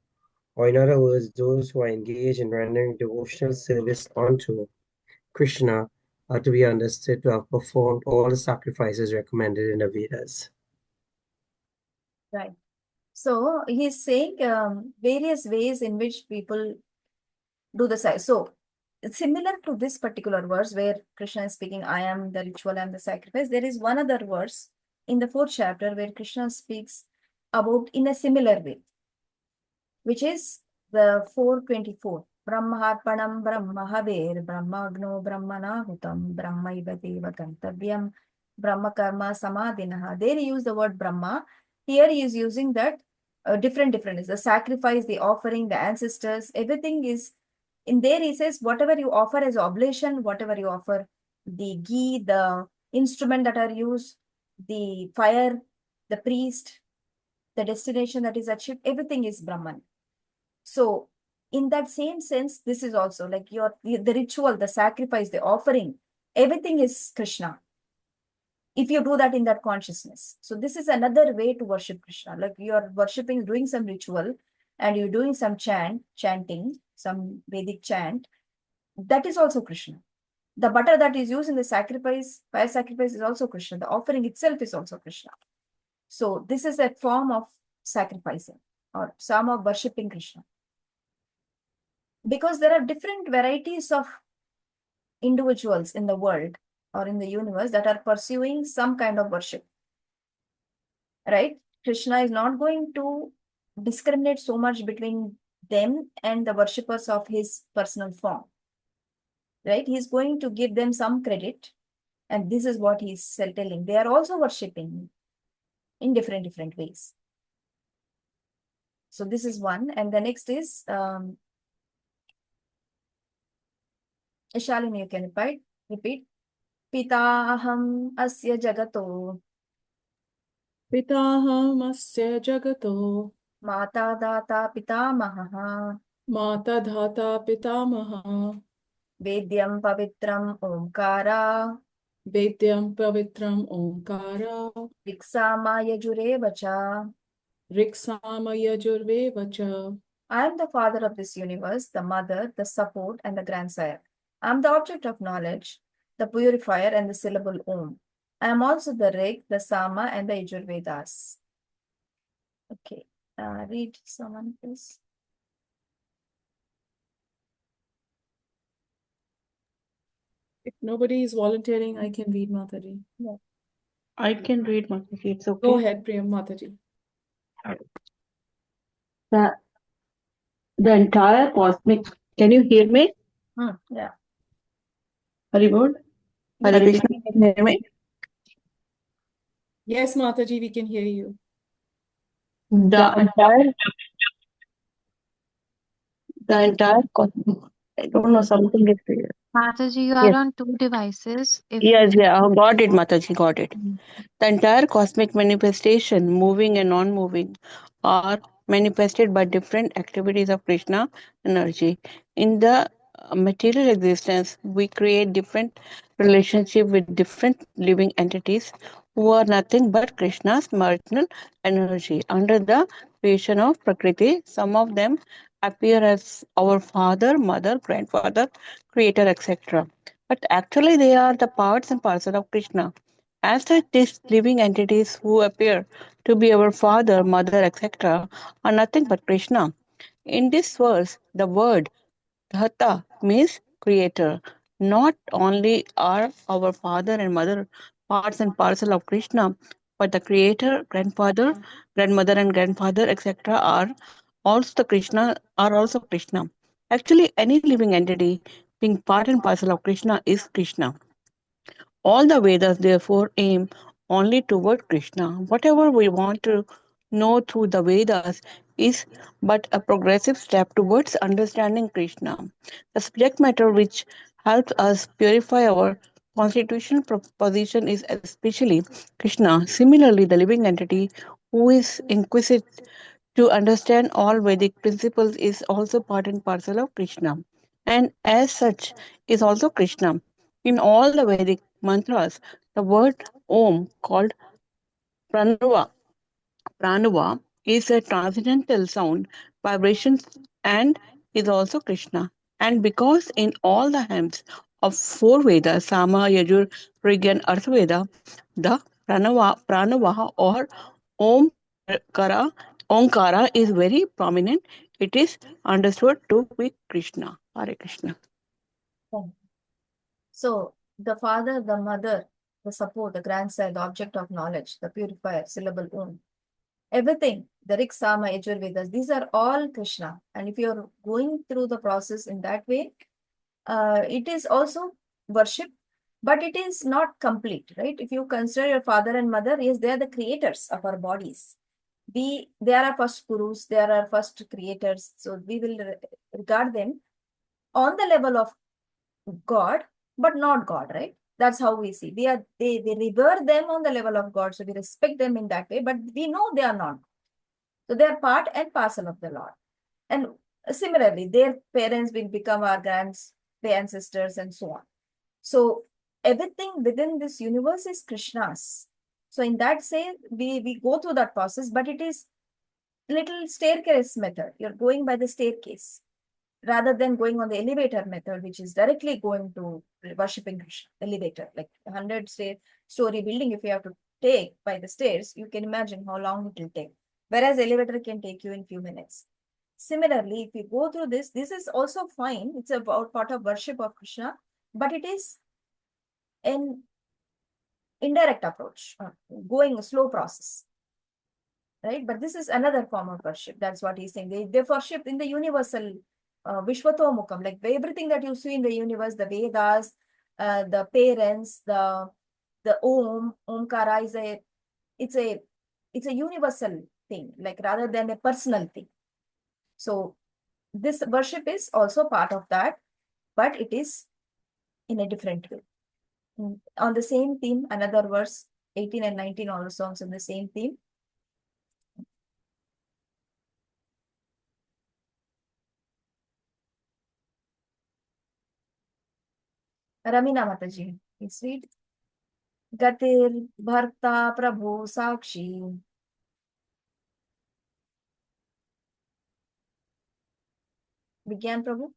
Or in other words, those who are engaged in rendering devotional service unto Krishna are to be understood to have performed all the sacrifices recommended in the Vedas. Right. So he's saying various ways in which people do the sacrifice. So it's similar to this particular verse where Krishna is speaking, I am the ritual, I am the sacrifice. There is one other verse in the 4th chapter where Krishna speaks about in a similar way, which is the 4:24. Brahmaharpanam Brahmahaver Brahmagno Brahmanahutam Brahmaiva Deva Gantavyam Brahma Karma Samadhinaha. There he used the word Brahma. Here he is using that different is the sacrifice, the offering, the ancestors, everything is in there. He says whatever you offer as oblation, whatever you offer, the ghee, the instrument that are used, the fire, the priest, the destination that is achieved, everything is Brahman. So in that same sense, this is also like the ritual, the sacrifice, the offering, everything is Krishna. If you do that in that consciousness. So this is another way to worship Krishna. Like you're worshipping, doing some ritual and you're doing some chanting, some Vedic chant, that is also Krishna. The butter that is used in the sacrifice, fire sacrifice is also Krishna. The offering itself is also Krishna. So this is a form of sacrificing or some of worshipping Krishna. Because there are different varieties of individuals in the world or in the universe that are pursuing some kind of worship, right? Krishna is not going to discriminate so much between them and the worshippers of his personal form, right? He's going to give them some credit, and this is what he's telling. They are also worshipping in different ways. So this is one, and the next is Shalini, you can repeat. Pitaham asya jagato. Pitaham asya jagato. Mata data pitamaha. Mata dhata pitamaha. Vedyam pavitram omkara. Vedyam pavitram omkara. Viksama yajure vacha. Riksama yajurve vacha. I am the father of this universe, the mother, the support, and the grandsire. I am the object of knowledge, the purifier, and the syllable Om. I am also the Rig, the Sama, and the Yajurvedas. Okay, read someone, please. If nobody is volunteering, I can read, Mataji. Yeah. I can read, Mataji. It's okay. Go ahead, Priyam, Mataji. The entire cosmic. Can you hear me? Yeah. Very good. Hare Krishna, can you hear me? Yes, Mataji, we can hear you. The entire The entire cosmos. I don't know, something is there. Mataji, you are Yes, on 2 devices. If yes, yeah, got it, Mataji, got it. Mm. The entire cosmic manifestation, moving and non-moving, are manifested by different activities of Krishna energy. In the material existence, we create different relationship with different living entities who are nothing but Krishna's marginal energy. Under the creation of Prakriti, some of them appear as our father, mother, grandfather, creator, etc. But actually, they are the parts and parcel of Krishna. As such, these living entities who appear to be our father, mother, etc., are nothing but Krishna. In this verse, the word Dhata means creator. Not only are our father and mother parts and parcel of Krishna, but the creator, grandfather, grandmother, and grandfather, etc., are also Krishna. Actually, any living entity being part and parcel of Krishna is Krishna. All the Vedas therefore aim only toward Krishna. Whatever we want to know through the Vedas is but a progressive step towards understanding Krishna. The subject matter which helps us purify our constitutional position is especially Krishna. Similarly, the living entity who is inquisitive to understand all Vedic principles is also part and parcel of Krishna, and as such is also Krishna. In all the Vedic mantras, the word Om, called Pranava, Pranava is a transcendental sound vibration and is also Krishna. And because in all the hymns of four Vedas, Sama, Yajur, Rig, and Arthveda, the Pranava or Om Kara, Omkara is very prominent. It is understood to be Krishna. Hare Krishna. So the father, the mother, the support, the grandson, the object of knowledge, the purifier, syllable Om, everything, the Rig, Sama, Yajur, Vedas, these are all Krishna. And if you're going through the process in that way, it is also worship, but it is not complete, right? If you consider your father and mother, yes, they are the creators of our bodies. They are our first gurus, they are our first creators. So we will regard them on the level of God, but not God, right? That's how we see. They revere them on the level of God. So we respect them in that way, but we know they are not. So they are part and parcel of the Lord. And similarly, their parents will become our ancestors and so on. So everything within this universe is Krishna's. So in that say, we go through that process, but it is little staircase method. You're going by the staircase rather than going on the elevator method, which is directly going to worshipping Krishna. Elevator, like 100-story building, if you have to take by the stairs, you can imagine how long it will take. Whereas elevator can take you in few minutes. Similarly, if you go through this is also fine. It's about part of worship of Krishna, but it is an indirect approach, going a slow process, right? But this is another form of worship. That's what he's saying. They worship in the universal Vishwatomukam, like everything that you see in the universe, the Vedas, the parents, the Omkara is it's a universal thing, like rather than a personal thing. So this worship is also part of that, but it is in a different way. On the same theme, another verse, 18 and 19, all the songs on the same theme. Ramina Mataji, please read. Gatir Bharta Prabhu Sakshi. Vigyan Prabhu.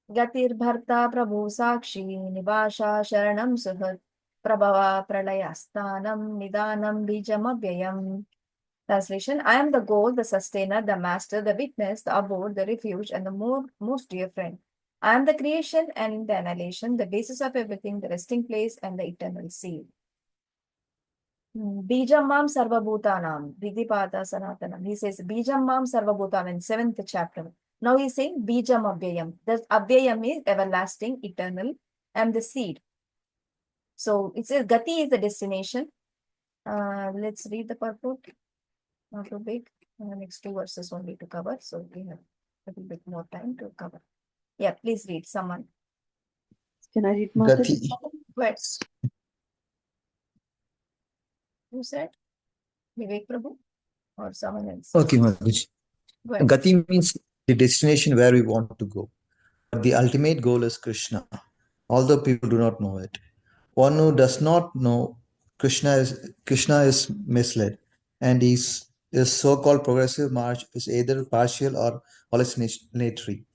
Gatir Bharta Prabhu Sakshi Nibasha Sharanam Suhat Prabhava Pralayasthanam Nidanam Bijamavyayam. Translation: I am the goal, the sustainer, the master, the witness, the abode, the refuge, and the most dear friend. I am the creation and the annihilation, the basis of everything, the resting place, and the eternal seal. Bijam Mam Sarvabhutanam, Vidipata Sanatanam. He says Bijam Mam Sarvabhutanam in 7th chapter. Now he's saying Bijam Abhyayam. The Abhyayam is everlasting, eternal, and the seed. So it says Gati is the destination. Let's read the purport. Not too big. And the next 2 verses only to cover, so we have a little bit more time to cover. Yeah, please read someone. Can I read, Mataji? Gati. Wait. Who said? Vivek Prabhu or someone else? Okay, Mataji. Go ahead. Gati means the destination where we want to go. But the ultimate goal is Krishna, although people do not know it. One who does not know Krishna is misled, and his so-called progressive march is either partial or hallucinatory.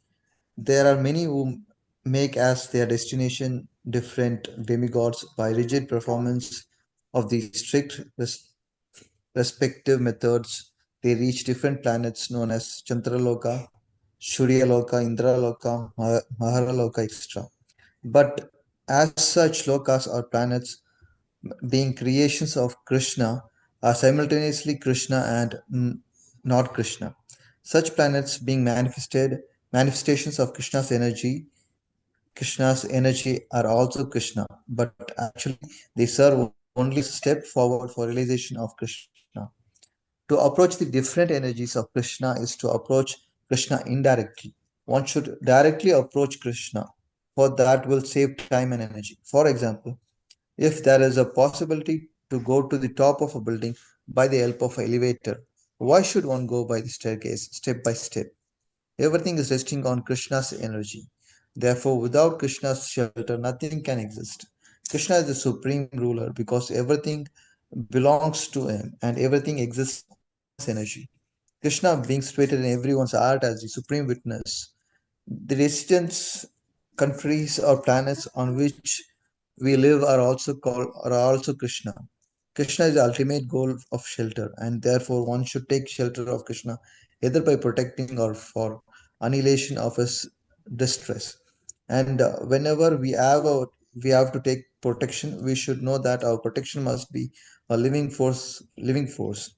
There are many who make as their destination different demigods by rigid performance of the strict respective methods. They reach different planets known as Chandraloka, Suryaloka, Indraloka, Maharaloka, etc. But as such, lokas or planets, being creations of Krishna, are simultaneously Krishna and not Krishna. Such planets being manifestations of Krishna's energy are also Krishna, but actually they serve only as a step forward for realization of Krishna. To approach the different energies of Krishna is to approach Krishna indirectly. One should directly approach Krishna, for that will save time and energy. For example, if there is a possibility to go to the top of a building by the help of an elevator, why should one go by the staircase step by step? Everything is resting on Krishna's energy. Therefore, without Krishna's shelter, nothing can exist. Krishna is the supreme ruler because everything belongs to him and everything exists on his energy. Krishna being situated in everyone's heart as the supreme witness. The residents, countries, or planets on which we live are also Krishna. Krishna is the ultimate goal of shelter, and therefore one should take shelter of Krishna either by protecting or for annihilation of his distress. And whenever we have to take protection, we should know that our protection must be a living force. Living force.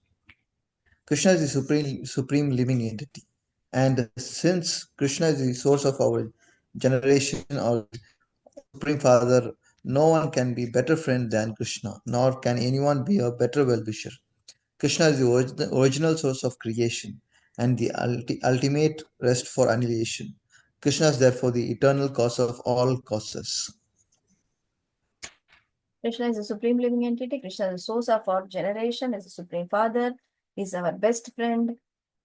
Krishna is the supreme living entity, and since Krishna is the source of our generation or supreme father, no one can be better friend than Krishna, nor can anyone be a better well-wisher. Krishna is the original source of creation and the ultimate rest for annihilation. Krishna is therefore the eternal cause of all causes. Krishna is the supreme living entity. Krishna is the source of our generation, is the supreme father, is our best friend,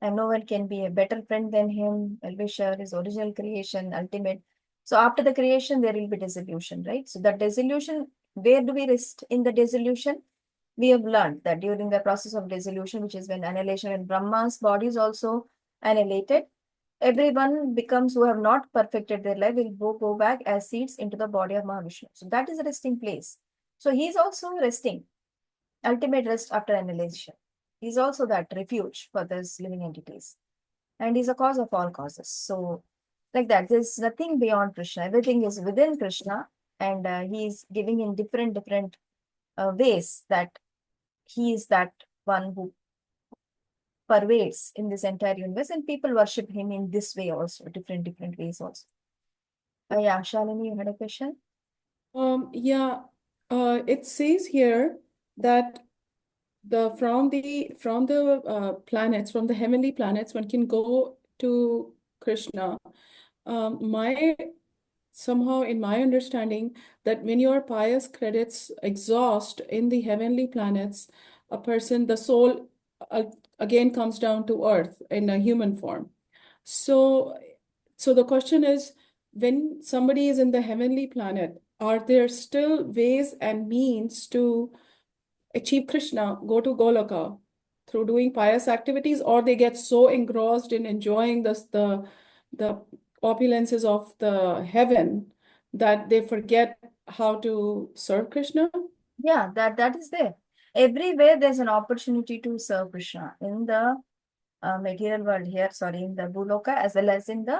and no one can be a better friend than him. Well-wisher, his original creation, ultimate. So after the creation, there will be dissolution, right? So that dissolution, where do we rest in the dissolution? We have learned that during the process of dissolution, which is when annihilation and Brahma's body is also annihilated, everyone becomes who have not perfected their life will go back as seeds into the body of Mahavishnu. So that is a resting place. So he is also resting, ultimate rest after annihilation. He is also that refuge for these living entities. And he's a cause of all causes. So like that, there's nothing beyond Krishna. Everything is within Krishna, and he is giving in different ways that he is that one who pervades in this entire universe, and people worship him in this way also, different ways also. Yeah, Shalini, you had a question? Yeah, it says here that from the planets, from the heavenly planets, one can go to Krishna. Somehow in my understanding that when your pious credits exhaust in the heavenly planets, the soul again comes down to earth in a human form. So the question is, when somebody is in the heavenly planet, are there still ways and means to achieve Krishna, go to Goloka through doing pious activities, or they get so engrossed in enjoying the opulences of the heaven that they forget how to serve Krishna? Yeah, that is there. Everywhere there's an opportunity to serve Krishna in the material world here, in the Bhuloka, as well as in the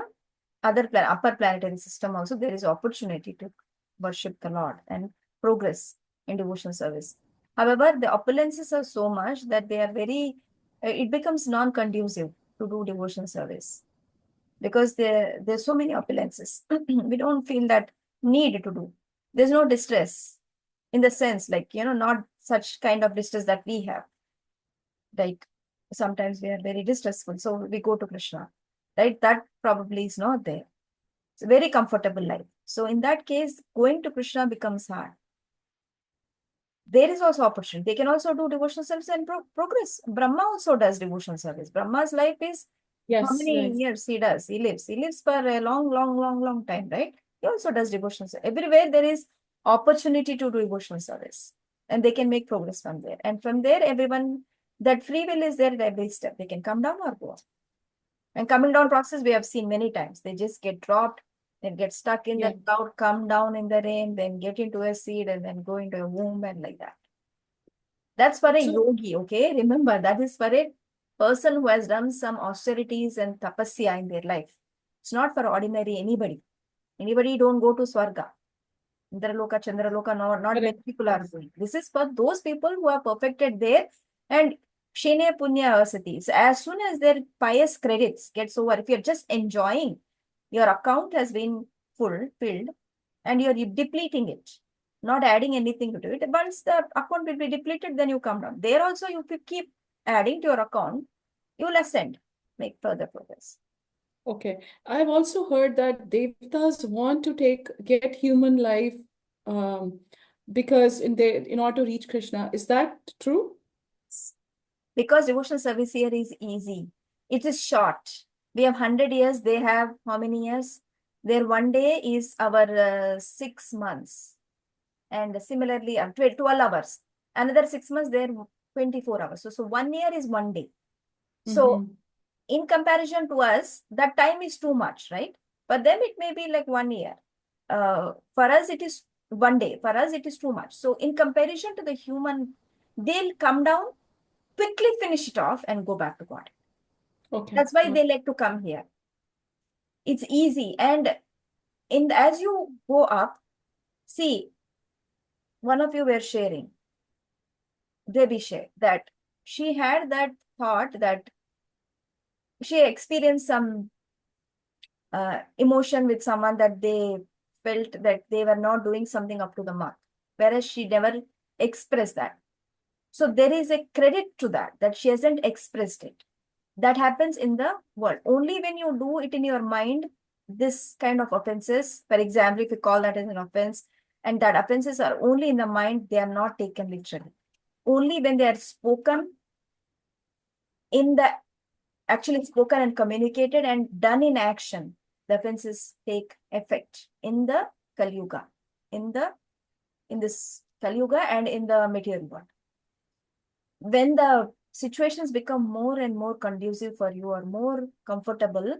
upper planetary system also, there is opportunity to worship the Lord and progress in devotional service. However, the opulences are so much that they are it becomes non-conducive to do devotional service because there's so many opulences. We don't feel that need to do. There's no distress in the sense, not such kind of distress that we have. Like Sometimes we are very distressful, so we go to Krishna, right? That probably is not there. It's a very comfortable life. So in that case, going to Krishna becomes hard. There is also opportunity. They can also do devotional service and progress. Brahma also does devotional service. Brahma's life is how Yes, many yes. years he does? He lives. He lives for a long time, right? He also does devotional service. Everywhere there is opportunity to do devotional service. And they can make progress from there. And from there, everyone, that free will is there at every step. They can come down or go up. And coming down process, we have seen many times. They just get dropped, then get stuck in Yeah. the cloud, come down in the rain, then get into a seed, and then go into a womb, and like that. That's for a So, yogi, okay? Remember, that is for a person who has done some austerities and tapasya in their life. It's not for ordinary anybody. Anybody don't go to Swarga. Indraloka, Chandraloka, not correct. many people are Yes. going. This is for those people who are perfected there. And Kshene Punya Asati. So as soon as their pious credits gets over, if you're just enjoying, your account has been filled, and you're depleting it, not adding anything to it. Once the account will be depleted, then you come down. There also, if you keep adding to your account, you will ascend, make further progress. Okay. I've also heard that devtas want to get human life because in order to reach Krishna. Is that true? Because devotional service here is easy. It is short. We have 100 years. They have how many years? Their one day is our 6 months. And similarly, 12 hours. Another 6 months, they're 24 hours. So 1 year is 1 day. So in comparison to us, that time is too much, right? For them, it may be like 1 year. For us, it is 1 day. For us, it is too much. So in comparison to the human, they'll come down, quickly finish it off, and go back to God. Okay. That's why they like to come here. It's easy. And as you go up, see, one of you were sharing, Debbie shared, that she had that thought that she experienced some emotion with someone, that they felt that they were not doing something up to the mark, whereas she never expressed that. So there is a credit to that she hasn't expressed it. That happens in the world. Only when you do it in your mind, this kind of offenses, for example, if you call that as an offense, and that offenses are only in the mind, they are not taken literally. Only when they are spoken actually spoken and communicated and done in action, the offenses take effect in the Kali Yuga, in this Kali Yuga and in the material world. When the situations become more and more conducive for you or more comfortable,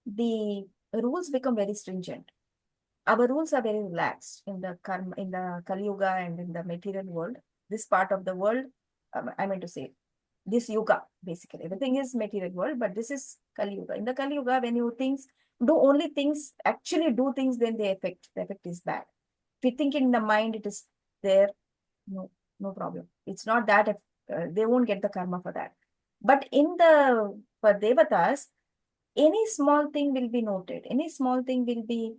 the rules become very stringent. Our rules are very relaxed in the karma, in the Kali Yuga and in the material world. This part of the world, I mean to say, this yuga, basically. Everything is material world, but this is Kali Yuga. In the Kali Yuga, when you actually do things, then the effect is bad. If you think in the mind, it is there, no problem. It's not that they won't get the karma for that. But for devatas, any small thing will be noted. Any small thing will be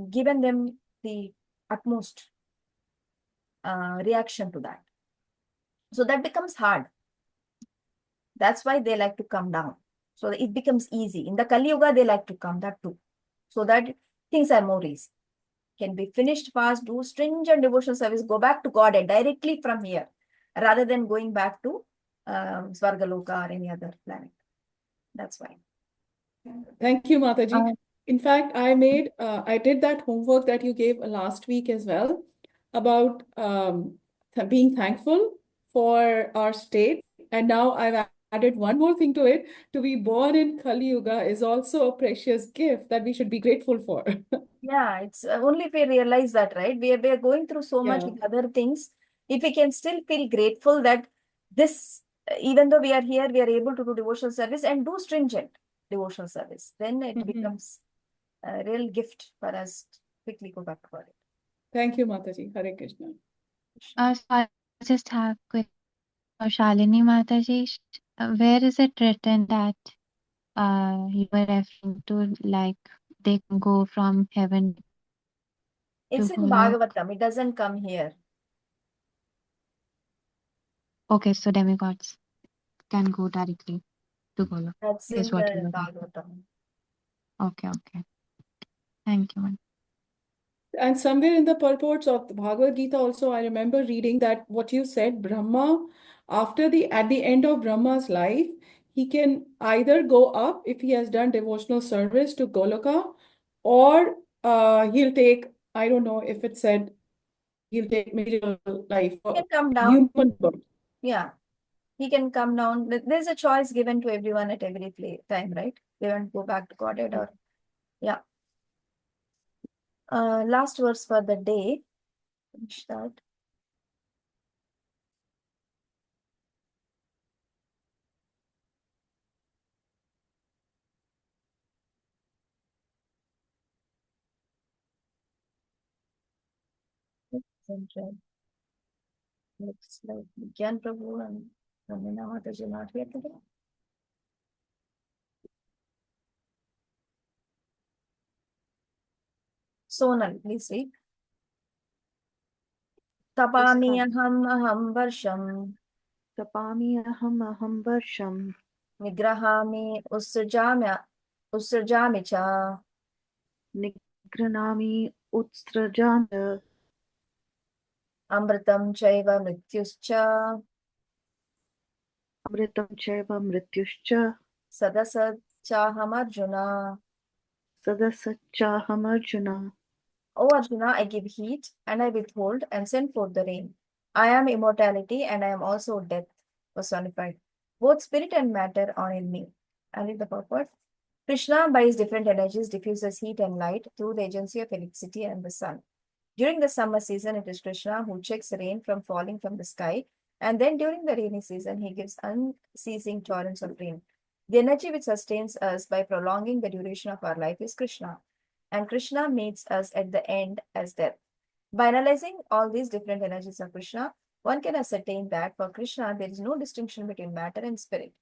given them the utmost reaction to that. So that becomes hard. That's why they like to come down. So it becomes easy. In the Kali Yuga, they like to come, that too. So that things are more easy. Can be finished fast, do stringent devotional service, go back to God and directly from here, rather than going back to Svargaloka or any other planet. That's why. Thank you, Mataji. In fact, I did that homework that you gave last week as well about being thankful for our state. And now I've added one more thing to it. To be born in Kali Yuga is also a precious gift that we should be grateful for. Yeah, it's only if we realize that, right? We are going through so much Yeah. with other things. If we can still feel grateful that this, even though we are here, we are able to do devotional service and do stringent devotional service, then it becomes a real gift for us to quickly go back to it. Thank you, Mataji. Hare Krishna. So I just have quick Shalini Mataji, where is it written that you were referring to, like they can go from heaven It's to in Golok? Bhagavatam. It doesn't come here. Okay, so demigods. can go directly to Goloka, That's is in what the you were saying. Bhagavatam. Okay, okay. Thank you, ma'am. And somewhere in the purports of the Bhagavad Gita also, I remember reading that what you said, Brahma, at the end of Brahma's life, he can either go up if he has done devotional service to Goloka, or he'll take, I don't know if it said he'll take material life He or can come down. human birth. Yeah. He can come down. There's a choice given to everyone at every time, right? They want to go back to Godhead or, yeah. Last verse for the day. Finish that. Looks like Gyan Prabhu and Ramina Mataji are not here today. Sonal, please read. Tapami aham varsham. Tapami aham varsham. Nigrahami ussrajami cha. Nigranami utsrajam. Amritam chaiva mrityuscha. Amritam chaiva mrityuscha. Sadasat chaham Arjuna. Sadasat chaham Arjuna. O Arjuna, I give heat and I withhold and send forth the rain. I am immortality and I am also death personified. Both spirit and matter are in me. I read the purport. Krishna, by his different energies, diffuses heat and light through the agency of electricity and the sun. During the summer season, it is Krishna who checks rain from falling from the sky, and then during the rainy season, he gives unceasing torrents of rain. The energy which sustains us by prolonging the duration of our life is Krishna, and Krishna meets us at the end as death. By analyzing all these different energies of Krishna, one can ascertain that for Krishna, there is no distinction between matter and spirit,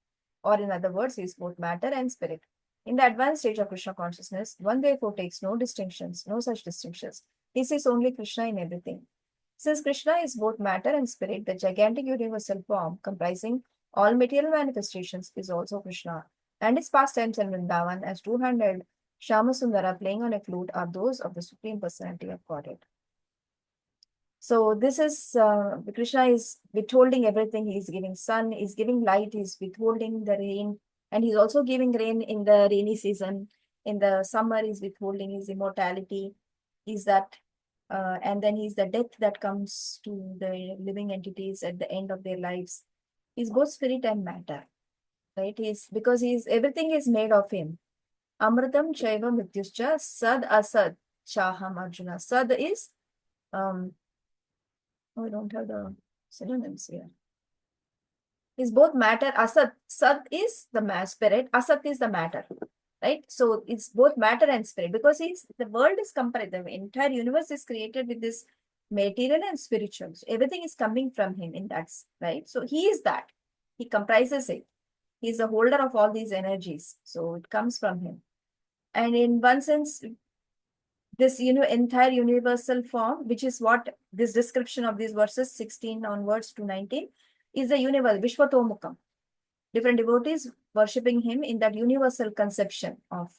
or in other words, he is both matter and spirit. In the advanced stage of Krishna consciousness, one therefore takes no distinctions, no such distinctions. He sees only Krishna in everything. Since Krishna is both matter and spirit, the gigantic universal form comprising all material manifestations is also Krishna. And his pastimes in Vrindavan as two-handed Shyamasundara playing on a flute are those of the Supreme Personality of Godhead. So this is, Krishna is withholding everything. He is giving sun, he is giving light, he is withholding the rain, and he's also giving rain in the rainy season. In the summer, he's withholding his immortality. Is that, and then he's the death that comes to the living entities at the end of their lives. He's both spirit and matter, right? Because everything is made of him. Amritam chaiva mrityuscha sad asad shaham Arjuna. Sad is, we don't have the synonyms here. Is both matter. Asat. Sat is the spirit. Asat is the matter. Right? So it's both matter and spirit, because the world is compared. The entire universe is created with this material and spiritual. So everything is coming from him in that, right? So he is that. He comprises it. He is the holder of all these energies. So it comes from him. And in one sense, this entire universal form, which is what this description of these verses 16 onwards to 19 is the universe, Vishwatomukam. Different devotees worshipping him in that universal conception of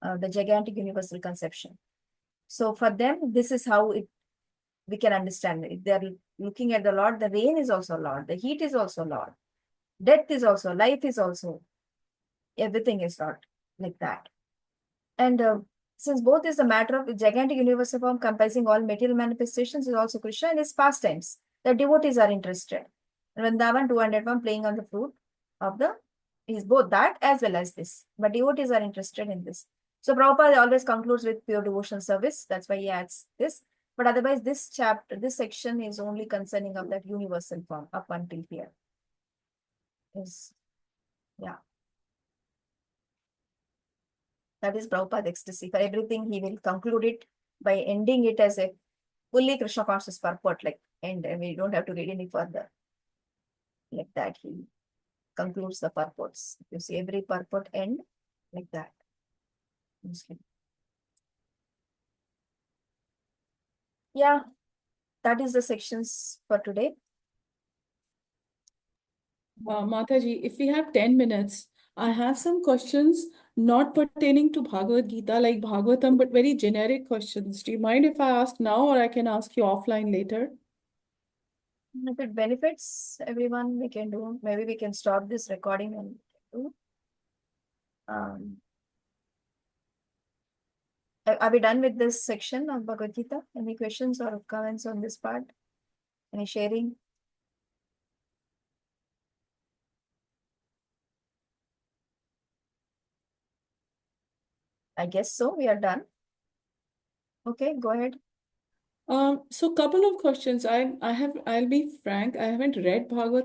the gigantic universal conception. So for them, this is how we can understand it. If they're looking at the Lord, the rain is also Lord, the heat is also Lord, death is also, life is also, everything is Lord, like that. And since both is a matter of gigantic universal form comprising all material manifestations, is also Krishna and his pastimes. The devotees are interested. Vrindavan 201 playing on the flute of is both that as well as this. But devotees are interested in this. So Prabhupada always concludes with pure devotional service. That's why he adds this. But otherwise, this section is only concerning of that universal form up until here. Yeah. That is Prabhupada's ecstasy. For everything, he will conclude it by ending it as a fully Krishna conscious purport, and we don't have to read any further. Like that, he concludes the purports. You see, every purport end like that. Mostly. Yeah, that is the sections for today. Mataji, if we have 10 minutes, I have some questions not pertaining to Bhagavad Gita, like Bhagavatam, but very generic questions. Do you mind if I ask now, or I can ask you offline later? If it benefits everyone, we can do. Maybe we can stop this recording and do. Are we done with this section of Bhagavad Gita? Any questions or comments on this part? Any sharing? I guess so. We are done. Okay, go ahead. So couple of questions. I'll be frank, I haven't read Bhagavatam.